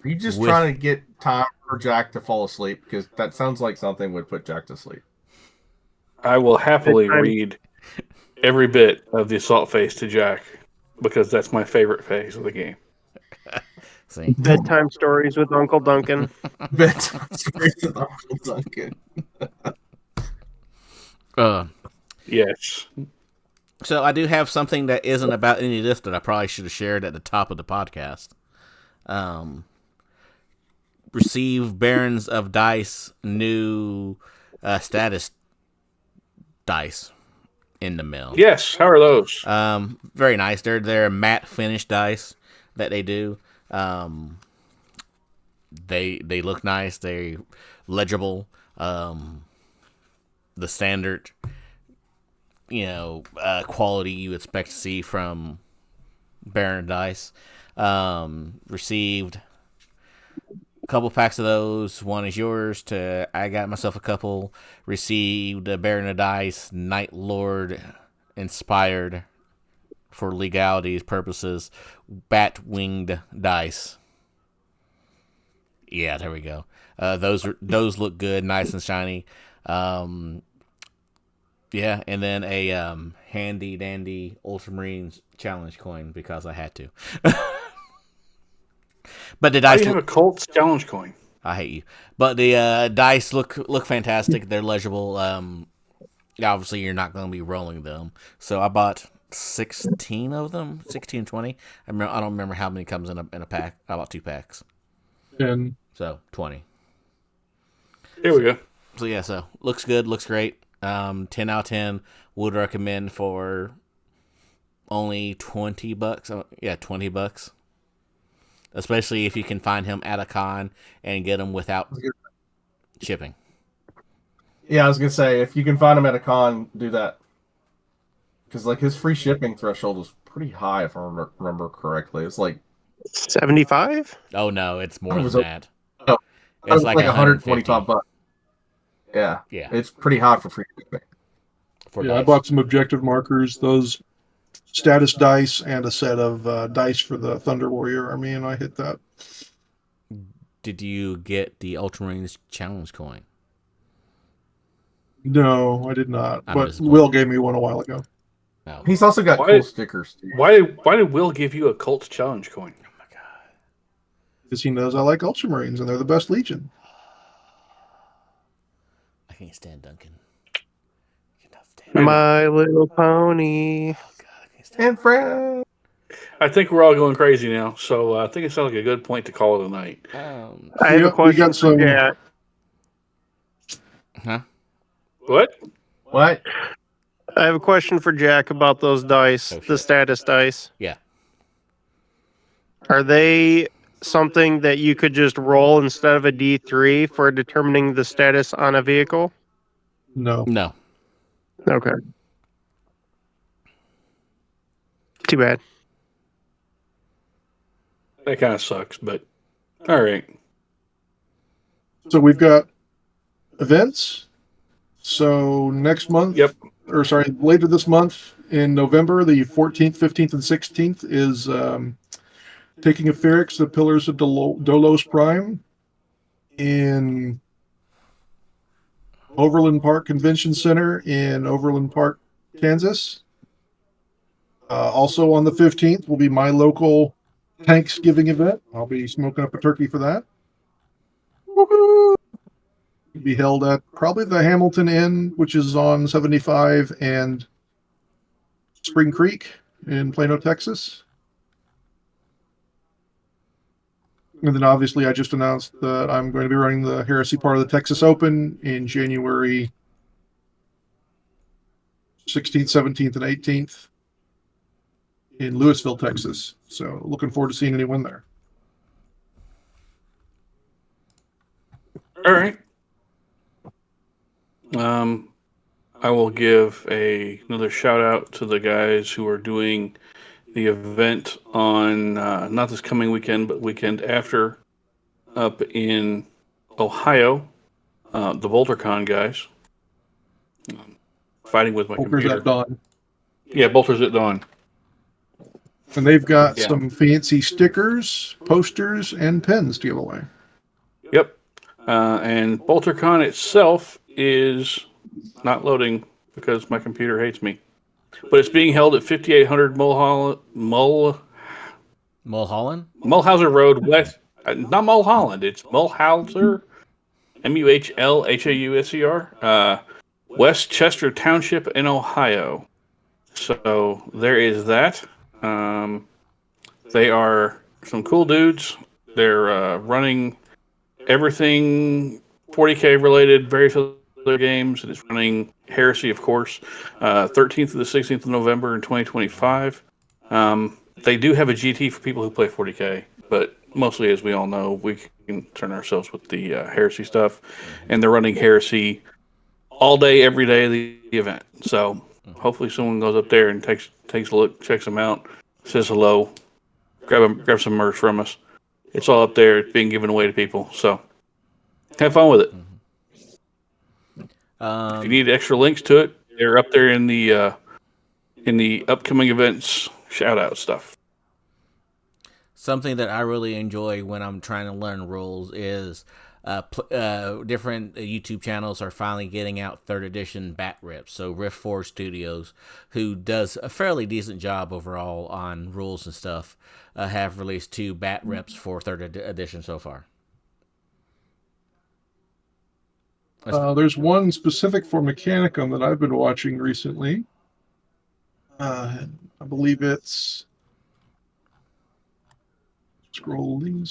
Speaker 6: Are you just trying to get time for Jack to fall asleep? Because that sounds like something would put Jack to sleep.
Speaker 2: I will happily read every bit of the assault phase to Jack because that's my favorite phase of the game.
Speaker 1: See?
Speaker 3: Bedtime stories with Uncle Duncan.
Speaker 6: Bedtime stories with Uncle Duncan.
Speaker 2: Yes.
Speaker 1: So I do have something that isn't about any of this that I probably should have shared at the top of the podcast. Receive Barons of Dice new status dice. in the mill.
Speaker 2: Yes. How are those?
Speaker 1: Very nice. They're matte finish dice that they do. They look nice. They're legible. The standard, quality you expect to see from Baron dice. Received a couple packs of those. One is yours. I got myself a couple. Received a Baron of Dice Night Lord inspired, for legalities purposes, bat winged dice. Yeah, there we go. Those look good, nice and shiny. Yeah, and then a handy dandy Ultramarines challenge coin because I had to. But the dice.
Speaker 2: You have a Colts challenge coin.
Speaker 1: I hate you. But the dice look fantastic. They're legible. Obviously, you're not going to be rolling them. So I bought 16 of them, 16, 20. I don't remember how many comes in a pack. I bought 2 packs.
Speaker 4: 10.
Speaker 1: So 20.
Speaker 2: Here we go.
Speaker 1: So yeah, looks good, looks great. 10 out of 10. Would recommend for only $20. Yeah, $20. Especially if you can find him at a con and get him without shipping.
Speaker 6: Yeah, I was gonna say, if you can find him at a con, do that. Because his free shipping threshold was pretty high, if I remember correctly. It's like
Speaker 3: 75.
Speaker 1: Oh no, it's more than that.
Speaker 6: Oh,
Speaker 1: It's like
Speaker 6: $125. Yeah,
Speaker 1: yeah,
Speaker 6: it's pretty high for free shipping.
Speaker 4: I bought some objective markers, those status dice, and a set of dice for the Thunder Warrior army, and I hit that.
Speaker 1: Did you get the Ultramarines challenge coin?
Speaker 4: No, I did not.
Speaker 1: I'm
Speaker 4: But
Speaker 1: disappointed.
Speaker 4: Will gave me one a while ago.
Speaker 1: No.
Speaker 6: He's also got cool stickers too.
Speaker 2: Why did Will give you a Colts challenge coin?
Speaker 1: Oh my god.
Speaker 4: Because he knows I like Ultramarines, and they're the best Legion.
Speaker 1: I can't stand Duncan.
Speaker 3: My Little Pony.
Speaker 1: Oh god, I can't stand
Speaker 6: And friends.
Speaker 2: I think we're all going crazy now, so I think it sounds like a good point to call it a night.
Speaker 3: I have a
Speaker 4: we
Speaker 3: question
Speaker 4: got some.
Speaker 3: for Jack.
Speaker 1: Huh?
Speaker 2: What?
Speaker 6: What?
Speaker 3: I have a question for Jack about those dice,
Speaker 1: Oh, shit.
Speaker 3: the status dice.
Speaker 1: Yeah.
Speaker 3: Are they something that you could just roll instead of a D3 for determining the status on a vehicle?
Speaker 4: No.
Speaker 1: No.
Speaker 3: Okay. Too bad.
Speaker 2: That kind of sucks, but all right.
Speaker 4: So we've got events. So next month, later this month in November, the 14th, 15th, and 16th is taking a Ferrix, the Pillars of Dolos Prime in Overland Park Convention Center in Overland Park, Kansas. Also on the 15th will be my local Thanksgiving event. I'll be smoking up a turkey for that. Woohoo! Be held at probably the Hamilton Inn, which is on 75 and Spring Creek in Plano, Texas. And then obviously I just announced that I'm going to be running the Heresy part of the Texas Open in January 16th, 17th, and 18th in Louisville, Texas. So looking forward to seeing anyone there.
Speaker 2: All right. I will give another shout out to the guys who are doing the event on not this coming weekend, but weekend after, up in Ohio. The BolterCon guys, fighting with my
Speaker 4: Bolters
Speaker 2: computer.
Speaker 4: at dawn.
Speaker 2: Yeah, Bolters at Dawn.
Speaker 4: And they've got
Speaker 2: Yeah.
Speaker 4: some fancy stickers, posters, and pens to give away.
Speaker 2: Yep. And BolterCon itself is not loading because my computer hates me. But it's being held at 5800
Speaker 1: Mulholland?
Speaker 2: Mulhauser Road West. Not Mulholland. It's Mulhauser. Mulhauser. West Chester Township in Ohio. So there is that. They are some cool dudes. They're running everything 40K related, various other games, and it's running Heresy, of course, 13th to the 16th of November in 2025. They do have a GT for people who play 40K, but mostly, as we all know, we can turn ourselves with the Heresy stuff, and they're running Heresy all day, every day of the event. So hopefully someone goes up there and takes a look, checks them out, says hello, grab some merch from us. It's all up there. It's being given away to people. So have fun with it. If you need extra links to it, they're up there in the upcoming events shout out stuff.
Speaker 1: Something that I really enjoy when I'm trying to learn rules is different YouTube channels are finally getting out 3rd edition bat rips. So Rift 4 Studios, who does a fairly decent job overall on rules and stuff, have released 2 bat rips for 3rd edition so far.
Speaker 4: There's one specific for Mechanicum that I've been watching recently. I believe it's scrolling.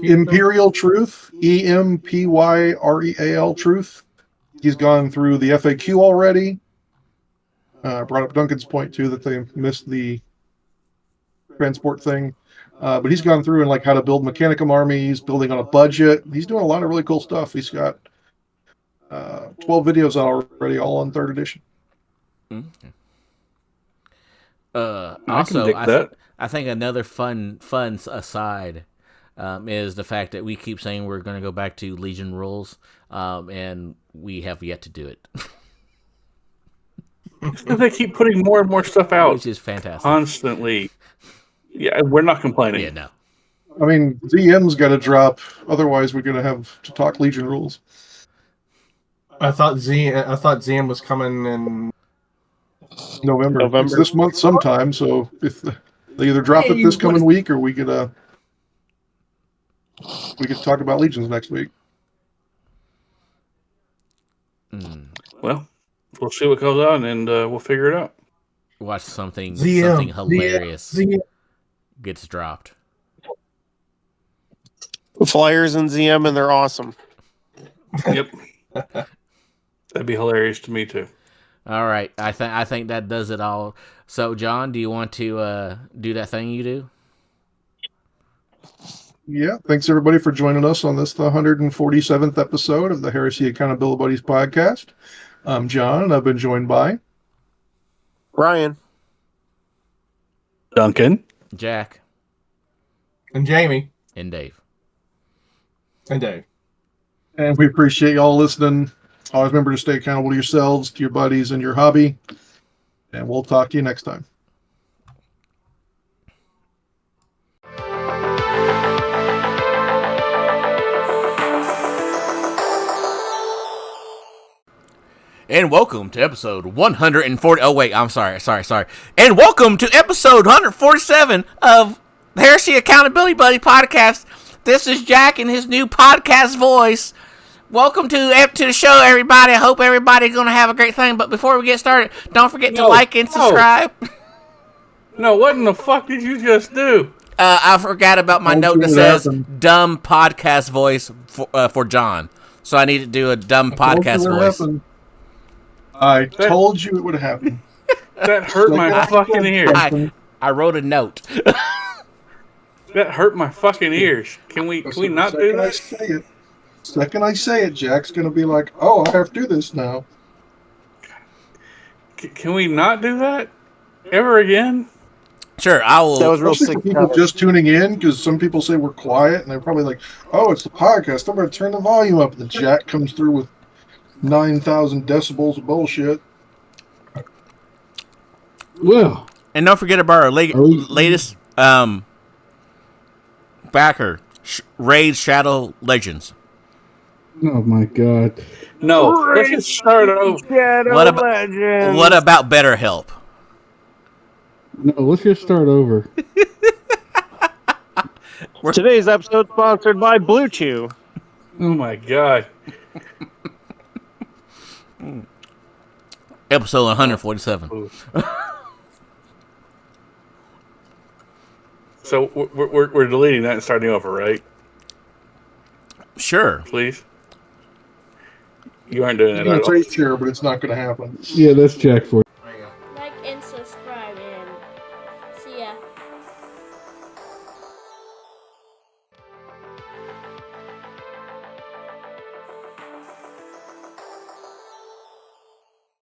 Speaker 4: Imperial Truth, EMPYREAL Truth. He's gone through the FAQ already. Brought up Duncan's point too that they missed the transport thing. But he's gone through and like how to build Mechanicum armies, building on a budget. He's doing a lot of really cool stuff. He's got 12 videos out already, all on 3rd edition.
Speaker 1: Mm-hmm. Also, I think another fun aside is the fact that we keep saying we're going to go back to Legion rules, and we have yet to do it.
Speaker 2: They keep putting more and more stuff out,
Speaker 1: which is fantastic,
Speaker 2: constantly. Yeah, we're not complaining.
Speaker 1: Yeah, no.
Speaker 4: I mean, ZM's got to drop. Otherwise, we're going to have to talk Legion rules.
Speaker 6: I thought ZM was coming in
Speaker 4: November. It's this month sometime. So if they either drop it this coming week, or we could talk about Legions next week.
Speaker 2: Well, we'll see what goes on, and we'll figure it out.
Speaker 1: Watch something hilarious gets dropped.
Speaker 3: Flyers in ZM, and they're awesome.
Speaker 2: Yep. That'd be hilarious to me too.
Speaker 1: All right, I think that does it all. So, John, do you want to do that thing you do?
Speaker 4: Yeah, thanks everybody for joining us on this, the 147th episode of the Heresy Accountability Buddies podcast. I'm John, and I've been joined by
Speaker 3: Ryan,
Speaker 2: Duncan,
Speaker 1: Jack,
Speaker 6: and Jamie,
Speaker 1: and Dave.
Speaker 6: And
Speaker 4: we appreciate y'all listening. Always remember to stay accountable to yourselves, to your buddies, and your hobby. And we'll talk to you next time.
Speaker 1: And welcome to episode 140. Oh, wait, I'm sorry. And welcome to episode 147 of the Heresy Accountability Buddies Podcast. This is Jack in his new podcast voice. Welcome to the show, everybody. I hope everybody's going to have a great thing. But before we get started, don't forget to like and subscribe.
Speaker 2: No, what in the fuck did you just do?
Speaker 1: I forgot about my note that says dumb podcast voice for John. So I need to do a dumb podcast voice.
Speaker 4: I told you it would happen.
Speaker 2: That hurt my fucking ears.
Speaker 1: I wrote a note.
Speaker 2: That hurt my fucking ears. Can we not do that?
Speaker 4: Second I say it, Jack's going to be like, oh, I have to do this now.
Speaker 2: Can we not do that ever again?
Speaker 1: Sure, I will.
Speaker 3: That was real sick.
Speaker 4: People just tuning in, because some people say we're quiet, and they're probably like, oh, it's the podcast. I'm going to turn the volume up. And then Jack comes through with 9,000 decibels of bullshit.
Speaker 2: Well,
Speaker 1: and don't forget about our latest backer, Raid Shadow Legends.
Speaker 7: Oh my god!
Speaker 2: No, let's just start over.
Speaker 1: What about BetterHelp?
Speaker 7: No, let's just start over.
Speaker 3: Today's episode sponsored by Blue Chew.
Speaker 2: Oh my god!
Speaker 1: Episode 147.
Speaker 2: So we're deleting that and starting over, right?
Speaker 1: Sure. Sure.
Speaker 2: please. You aren't doing
Speaker 4: You're
Speaker 2: it at
Speaker 4: going
Speaker 2: all.
Speaker 4: to say share, but it's not going to happen.
Speaker 7: Yeah, that's Jack for you.
Speaker 8: Like and subscribe and see ya.